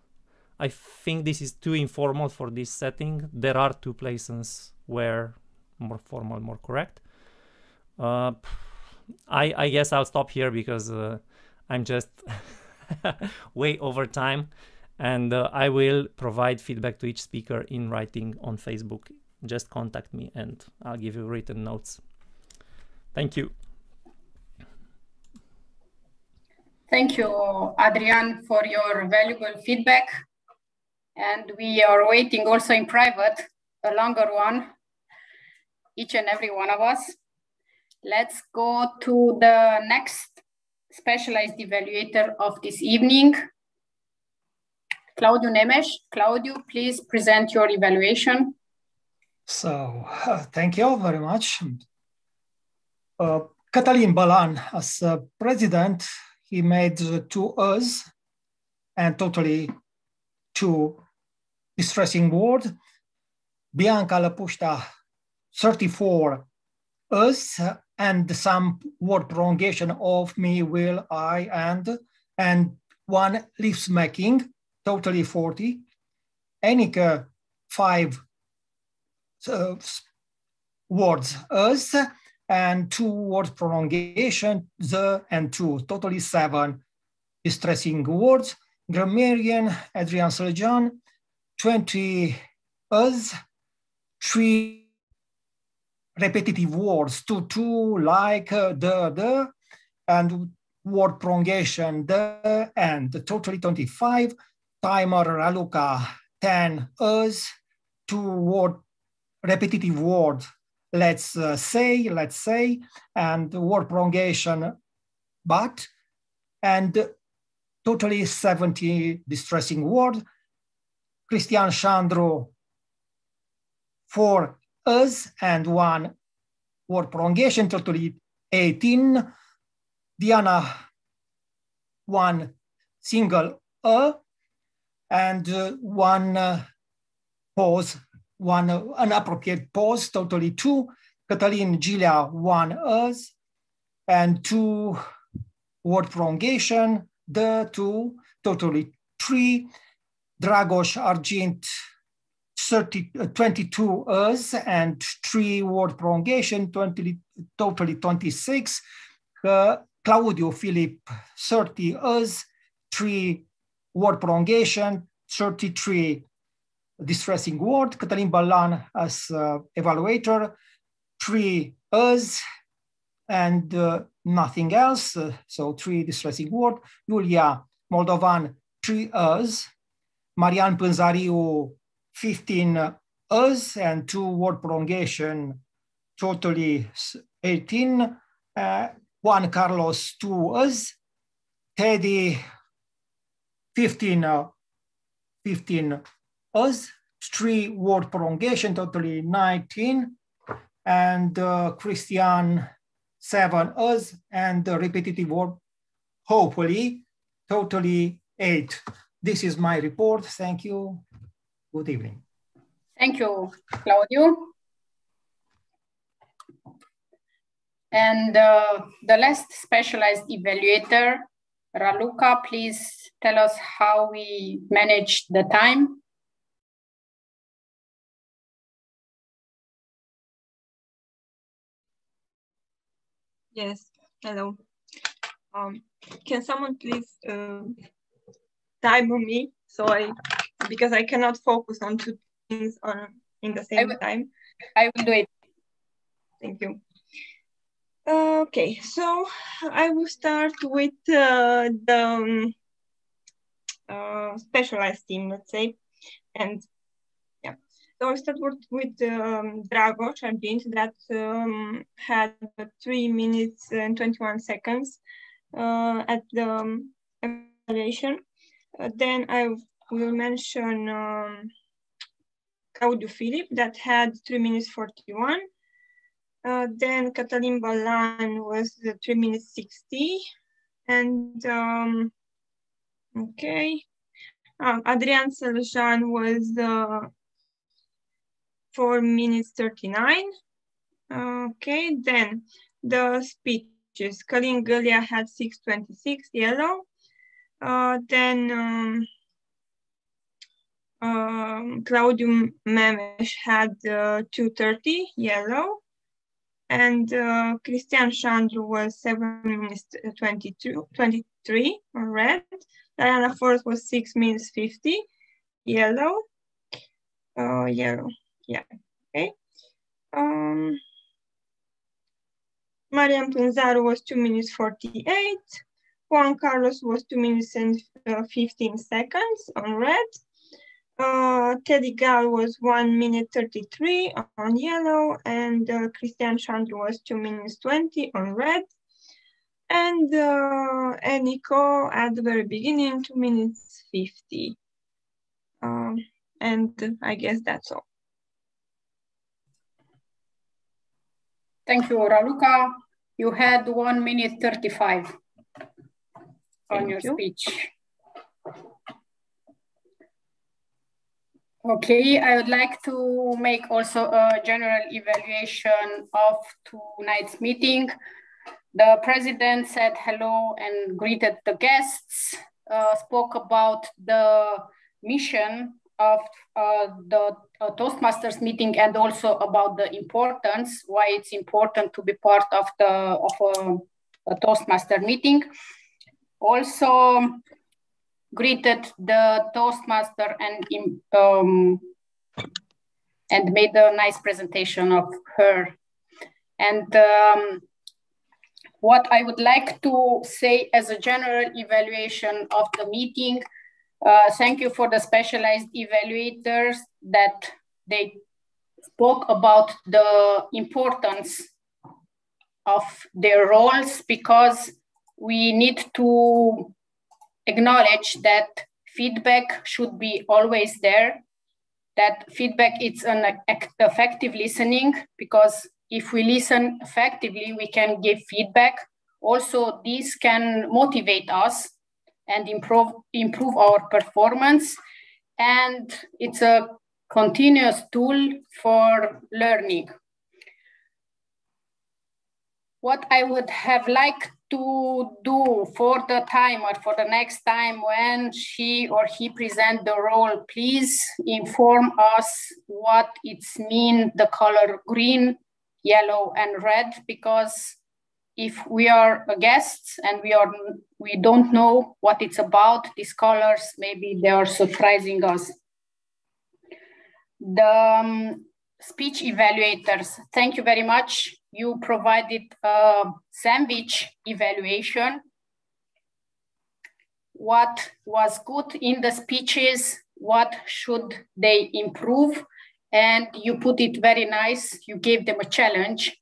Speaker 5: I think this is too informal for this setting. There are 2 places where more formal, more correct. I guess I'll stop here because I'm just way over time, and I will provide feedback to each speaker in writing on Facebook. Just contact me and I'll give you written notes. Thank you.
Speaker 4: Thank you, Adrian, for your valuable feedback. And we are waiting also in private, a longer one, each and every one of us. Let's go to the next specialized evaluator of this evening, Claudiu Nemes. Claudiu, please present your evaluation.
Speaker 6: So, thank you very much. Cătălin Bălan, as president, he made 2 U's and totally 2 distressing words. Bianca Lăpușta, 34 U's and some word prolongation of me, will, I, and 1 lip smacking, totally 40. Enika, 5 words us and 2 words prolongation, the and 2, totally 7 distressing words. Grammarian Adrian Sălăgean, 20 us, 3 repetitive words, to, like, the, and word prolongation, the, and, totally 25. Timer Raluca, 10 us, 2 word repetitive word, let's say, and word prolongation, but, and totally 70 distressing word. Cristian Chandra, 4 us and 1 word prolongation, totally 18. Diana, 1 single and 1 pause, 1 inappropriate pause, totally 2. Cătălin Gilia, 1 us and 2 word prolongation, the 2, totally 3. Dragoș Argint, 22 us and 3 word prolongation, totally 26. Claudiu Filip, 30 us, 3 word prolongation, 33 distressing word. Cătălin Bălan as evaluator, 3 us and nothing else, so 3 distressing word. Iulia Moldovan, 3 us. Marian Pânzariu, 15 us and 2 word prolongation, totally 18. Juan Carlos, 2 us. Teddy, 15 us, 3 word prolongation, totally 19. And Christian, 7 us and repetitive word, hopefully, totally 8. This is my report. Thank you. Good evening.
Speaker 4: Thank you, Claudiu. And the last specialized evaluator, Raluca, please tell us how we managed the time.
Speaker 7: Yes, hello. Can someone please timer me because I cannot focus on 2 things in the same time.
Speaker 4: I will do it.
Speaker 7: Thank you. Okay, so I will start with the specialized team, let's say, and yeah. So I'll start with Dragoș Argint that had 3 minutes and 21 seconds at the evaluation. Then I will mention Claudiu Filip that had 3 minutes 41. Then Cătălin Balan was 3 minutes 60. And okay, Adrian Sălășan was 4 minutes 39. Okay, then the speeches. Călin Gâlia had 6:26, yellow. Then Claudiu Memeș had 2:30, yellow. And Cristian Chandra was 7 minutes 23 on red. Diana Forrest was 6 minutes 50, yellow. Yellow, yeah, okay. Marian Pânzaru was 2 minutes 48. Juan Carlos was 2 minutes and 15 seconds on red. Teddy Gal was 1 minute 33 on yellow, and Cristian Chandra was 2 minutes 20 on red. And Nico at the very beginning, 2 minutes 50. And I guess that's all.
Speaker 4: Thank you, Raluca. You had 1 minute 35 on your speech. Okay, I would like to make also a general evaluation of tonight's meeting. The president said hello and greeted the guests, spoke about the mission of the Toastmasters meeting and also about the importance, why it's important to be part of a Toastmaster meeting. Also greeted the Toastmaster and made a nice presentation of her. And what I would like to say as a general evaluation of the meeting, thank you for the specialized evaluators that they spoke about the importance of their roles, because we need to acknowledge that feedback should be always there, that feedback is an effective listening, because if we listen effectively, we can give feedback. Also, this can motivate us and improve our performance. And it's a continuous tool for learning. What I would have liked to do for the time or for the next time when she or he present the role, please inform us what it's mean, the color green, yellow, and red, because if we are a guest and we don't know what it's about, these colors, maybe they are surprising us. The speech evaluators, thank you very much. You provided a sandwich evaluation. What was good in the speeches, what should they improve? And you put it very nice. You gave them a challenge,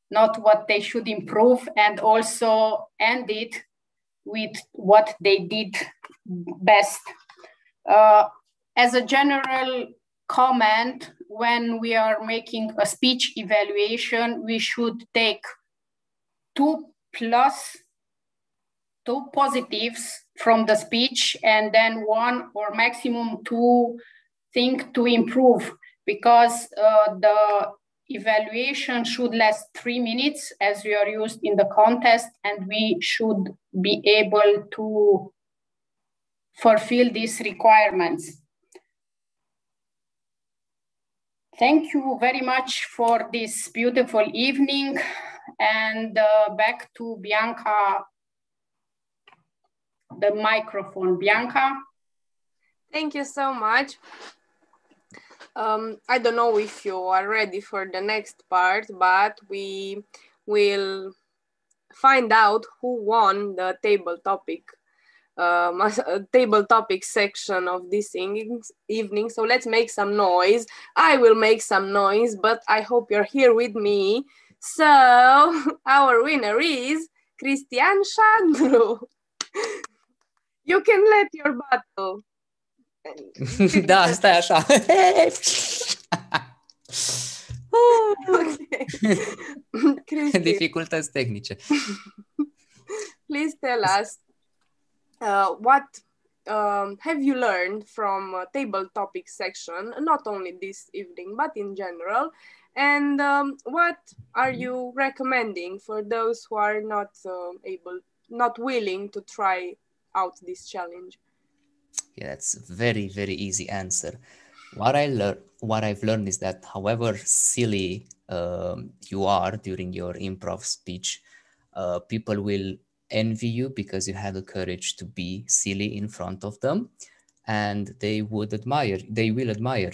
Speaker 4: not what they should improve, and also ended with what they did best. As a general comment, when we are making a speech evaluation, we should take two positives from the speech and then one or maximum two things to improve, because the evaluation should last 3 minutes as we are used in the contest, and we should be able to fulfill these requirements. Thank you very much for this beautiful evening, and back to Bianca, the microphone. Bianca.
Speaker 3: Thank you so much. I don't know if you are ready for the next part, but we will find out who won the table topic section of this evening. So let's make some noise. I will make some noise, but I hope you're here with me. So our winner is Cristian Chandru. You can let your bottle.
Speaker 10: Da, stai așa.
Speaker 3: Cristi,
Speaker 10: Dificultăți tehnice.
Speaker 3: please tell us what have you learned from table topic section, not only this evening, but in general, and what are you recommending for those who are not willing to try out this challenge?
Speaker 10: Yeah, that's a very, very easy answer. What I've learned is that however silly you are during your improv speech, people will envy you because you have the courage to be silly in front of them, and they will admire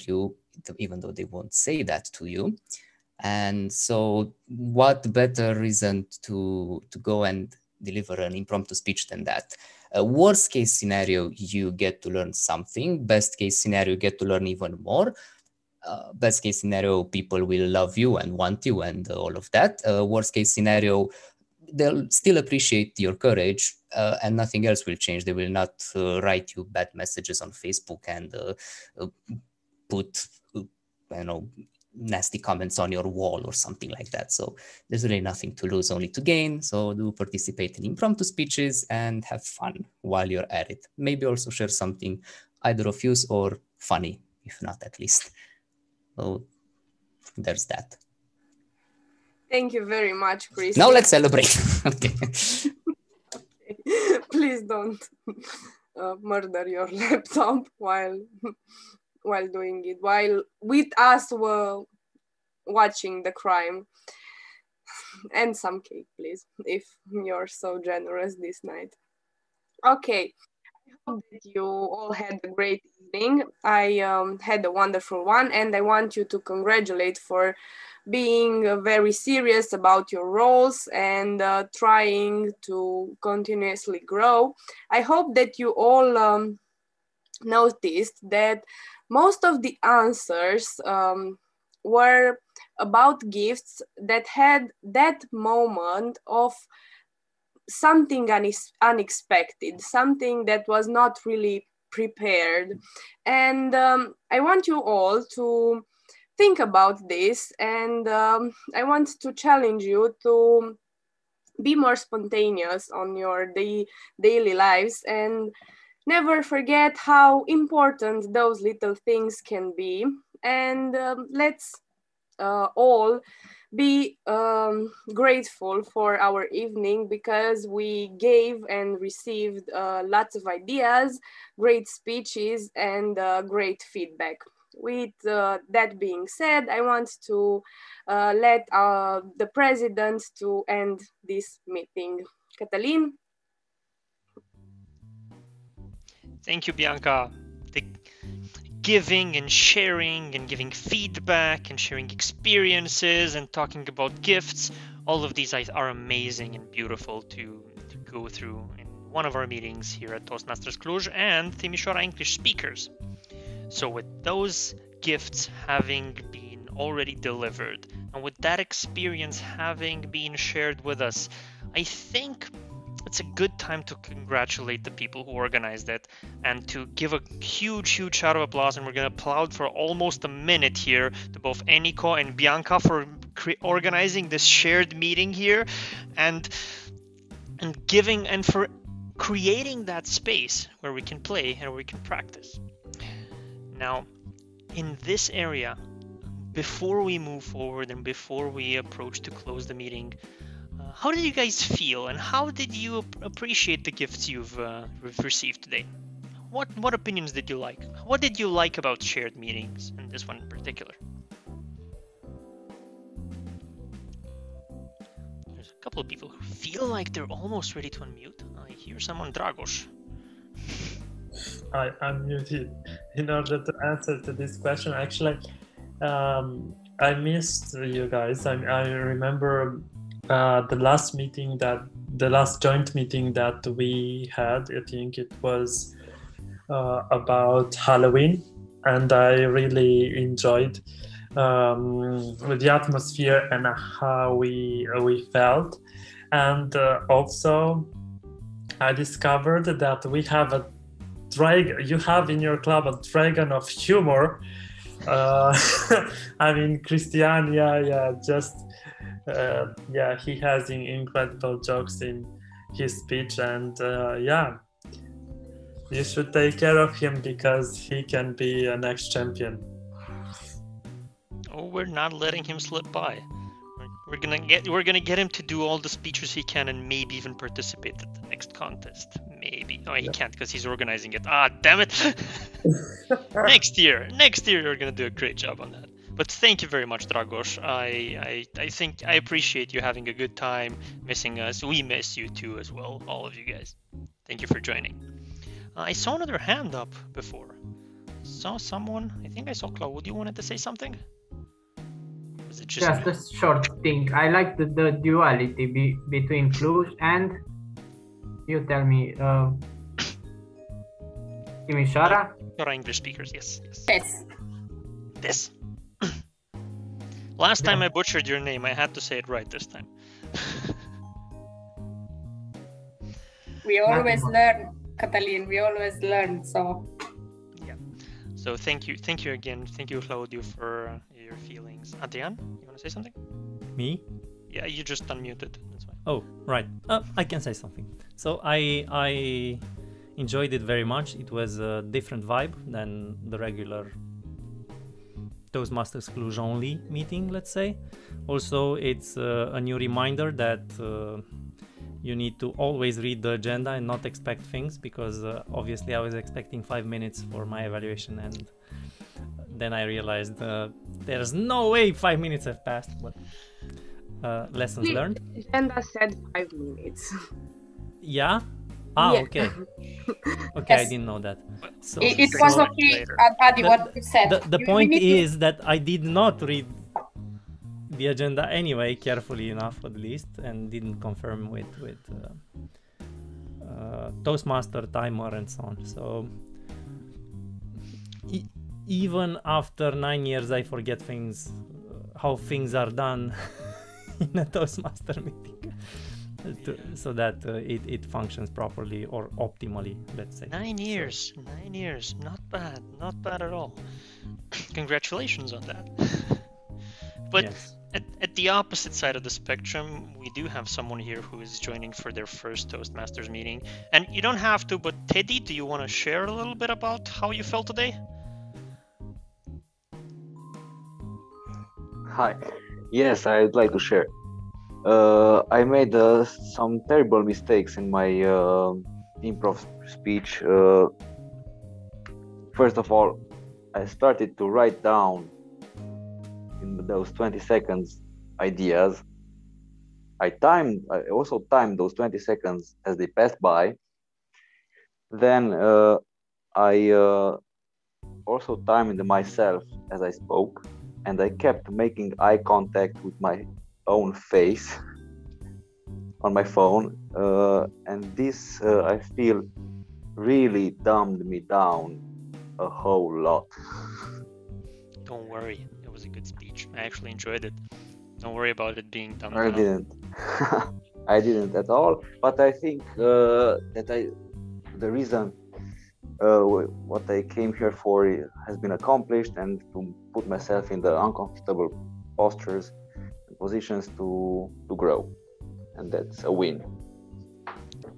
Speaker 10: you, even though they won't say that to you. And so what better reason to go and deliver an impromptu speech than that? Worst case scenario, you get to learn something. Best case scenario, you get to learn even more. Best case scenario, people will love you and want you and all of that. Worst case scenario, they'll still appreciate your courage and nothing else will change. They will not write you bad messages on Facebook and put, nasty comments on your wall or something like that. So there's really nothing to lose, only to gain. So do participate in impromptu speeches and have fun while you're at it. Maybe also share something either of use or funny, if not at least. So there's that.
Speaker 3: Thank you very much, Chris.
Speaker 10: Now let's celebrate. Okay.
Speaker 3: Okay. Please don't murder your laptop while doing it, while with us were watching the crime. And some cake, please, if you're so generous this night. Okay, I hope that you all had a great evening. I had a wonderful one, and I want you to congratulate for being very serious about your roles and trying to continuously grow. I hope that you all noticed that most of the answers were about gifts that had that moment of something unexpected, something that was not really prepared. And I want you all to think about this, and I want to challenge you to be more spontaneous on your daily lives and never forget how important those little things can be. And let's all be grateful for our evening, because we gave and received lots of ideas, great speeches, and great feedback. With that being said, I want to let the president to end this meeting. Cătălin?
Speaker 1: Thank you, Bianca. The giving and sharing and giving feedback and sharing experiences and talking about gifts, all of these are amazing and beautiful to go through in one of our meetings here at Toastmasters Cluj and Timisoara English speakers. So with those gifts having been already delivered and with that experience having been shared with us, I think it's a good time to congratulate the people who organized it and to give a huge round of applause. And we're going to applaud for almost a minute here to both Eniko and Bianca for organizing this shared meeting here and giving and for creating that space where we can play and where we can practice. Now, in this area, before we move forward and before we approach to close the meeting, how did you guys feel and how did you appreciate the gifts you've received today? What opinions did you like? What did you like about shared meetings, and this one in particular? There's a couple of people who feel like they're almost ready to unmute. I hear someone, Dragos.
Speaker 9: I unmuted in order to answer to this question. Actually, I missed you guys. I remember the last joint meeting that we had. I think it was about Halloween, and I really enjoyed the atmosphere and how we felt, and also I discovered that we have a dragon. You have in your club a dragon of humor. I mean, Christian, he has incredible jokes in his speech, and you should take care of him because he can be a next champion.
Speaker 1: Oh, we're not letting him slip by. We're gonna get him to do all the speeches he can and maybe even participate at the next contest. Maybe. No, he can't because he's organizing it. Ah, damn it! Next year you're gonna do a great job on that. But thank you very much, Dragos. I think I appreciate you having a good time, missing us. We miss you too as well, all of you guys. Thank you for joining. I saw another hand up before. Saw someone. I think I saw Claude. You wanted to say something? Was it just
Speaker 11: a short thing. I like the duality between Cluj and, you tell me, Timisoara?
Speaker 1: English speakers, yes.
Speaker 4: This.
Speaker 1: Last time I butchered your name, I had to say it right this time.
Speaker 4: We always learn, Catalin. We always learn. So.
Speaker 1: Yeah. So thank you again. Thank you, Claudio, for your feelings. Adrian, you want to say something?
Speaker 5: Me?
Speaker 1: Yeah, you just unmuted. That's fine.
Speaker 5: Oh, right. I can say something. So I enjoyed it very much. It was a different vibe than the regular Toastmasters Cluj only meeting, let's say. Also, it's a new reminder that you need to always read the agenda and not expect things, because obviously I was expecting 5 minutes for my evaluation, and then I realized there's no way 5 minutes have passed, but lessons learned.
Speaker 3: Agenda said 5 minutes.
Speaker 5: Yeah? Ah,
Speaker 3: yeah.
Speaker 5: Okay. Okay,
Speaker 4: Yes.
Speaker 5: I didn't know that. So,
Speaker 4: It was okay, Adi, what you said.
Speaker 5: The point is that I did not read the agenda anyway, carefully enough at least, and didn't confirm with Toastmaster timer and so on. So even after 9 years, I forget things, how things are done in a Toastmaster meeting, so that it functions properly or optimally, let's say.
Speaker 1: 9 years, 9 years, not bad at all. Congratulations on that. But
Speaker 5: yes.
Speaker 1: At the opposite side of the spectrum, we do have someone here who is joining for their first Toastmasters meeting. And you don't have to, but Teddy, do you want to share a little bit about how you felt today?
Speaker 2: Hi. Yes, I'd like to share. I made some terrible mistakes in my improv speech. First of all, I started to write down in those 20 seconds ideas. I also timed those 20 seconds as they passed by. Then I also timed myself as I spoke, and I kept making eye contact with my own face on my phone, and this I feel really dumbed me down a whole lot.
Speaker 1: Don't worry, it was a good speech. I actually enjoyed it. Don't worry about it being dumbed
Speaker 2: I
Speaker 1: down.
Speaker 2: didn't. I didn't at all. But I think the reason what I came here for has been accomplished, and to put myself in the uncomfortable postures and positions to grow, and that's a win.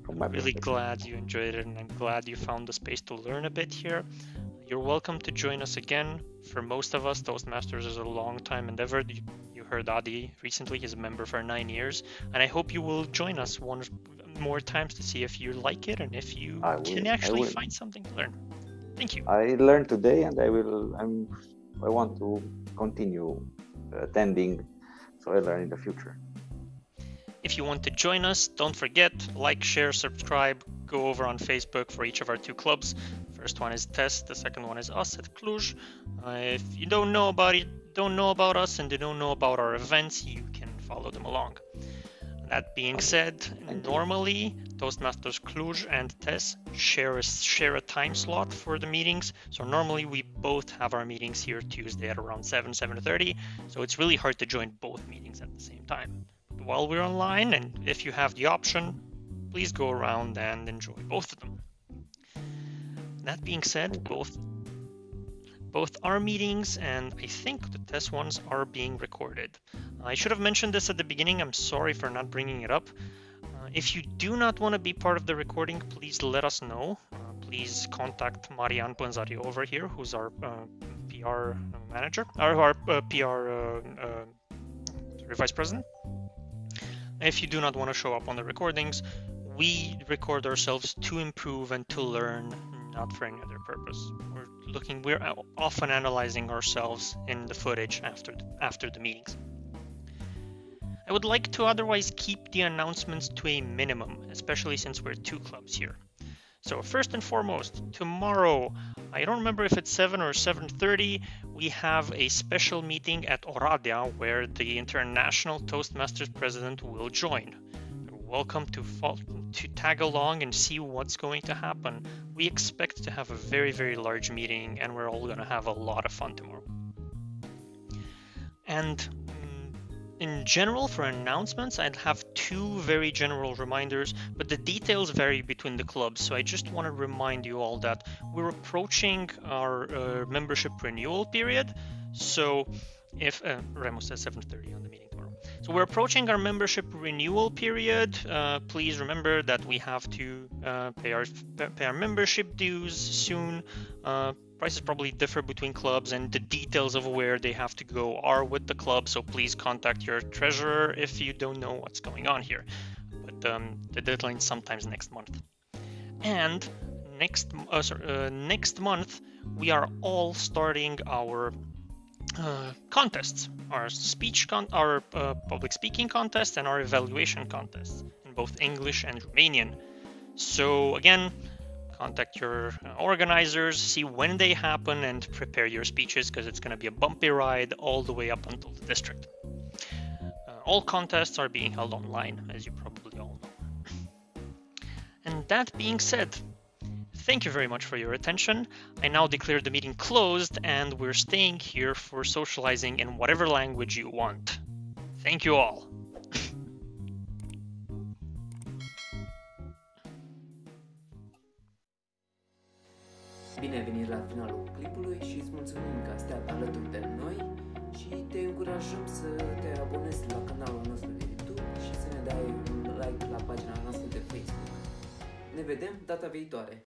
Speaker 2: From my
Speaker 1: Really glad you enjoyed it, and I'm glad you found the space to learn a bit here. You're welcome to join us again. For most of us, Toastmasters is a long-time endeavor. You heard Adi recently, he's a member for 9 years, and I hope you will join us one more times to see if you like it and if you can actually find something to learn. Thank you.
Speaker 2: I learned today, and I want to continue attending, so I learn in the future.
Speaker 1: If you want to join us, don't forget, like, share, subscribe, go over on Facebook for each of our 2 clubs. First one is Test, the second one is us at Cluj. If you don't know about us and you don't know about our events, you can follow them along. That being said, normally Toastmasters Cluj and Test share a time slot for the meetings. So normally we both have our meetings here Tuesday at around 7:30. So it's really hard to join both meetings at the same time. While we're online, and if you have the option, please go around and enjoy both of them. That being said, both our meetings and I think the test ones are being recorded. I should have mentioned this at the beginning. I'm sorry for not bringing it up. If you do not want to be part of the recording, please let us know. Please contact Marian Pânzariu over here, who's our PR manager, or our PR vice president. If you do not want to show up on the recordings, we record ourselves to improve and to learn, not for any other purpose. We're often analyzing ourselves in the footage after the meetings. I would like to otherwise keep the announcements to a minimum, especially since we're 2 clubs here. So first and foremost, tomorrow, I don't remember if it's 7 or 7:30, we have a special meeting at Oradea where the International Toastmasters President will join. You're welcome to tag along and see what's going to happen. We expect to have a very, very large meeting and we're all going to have a lot of fun tomorrow. And in general, for announcements, I'd have 2 very general reminders, but the details vary between the clubs. So I just want to remind you all that we're approaching our membership renewal period. So if Remo says 7:30 on the meeting tomorrow. So we're approaching our membership renewal period. Please remember that we have to pay our membership dues soon. Prices probably differ between clubs and the details of where they have to go are with the club, so please contact your treasurer if you don't know what's going on here. But the deadline is sometimes next month. And next month we are all starting our contests, our public speaking contest and our evaluation contests in both English and Romanian. So again, contact your organizers, see when they happen, and prepare your speeches because it's going to be a bumpy ride all the way up until the district. All contests are being held online, as you probably all know. And that being said, thank you very much for your attention. I now declare the meeting closed, and we're staying here for socializing in whatever language you want. Thank you all.
Speaker 16: Bine ai venit la finalul clipului și îți mulțumim că ai stat alături de noi și te încurajăm să te abonezi la canalul nostru de YouTube și să ne dai un like la pagina noastră de Facebook. Ne vedem data viitoare!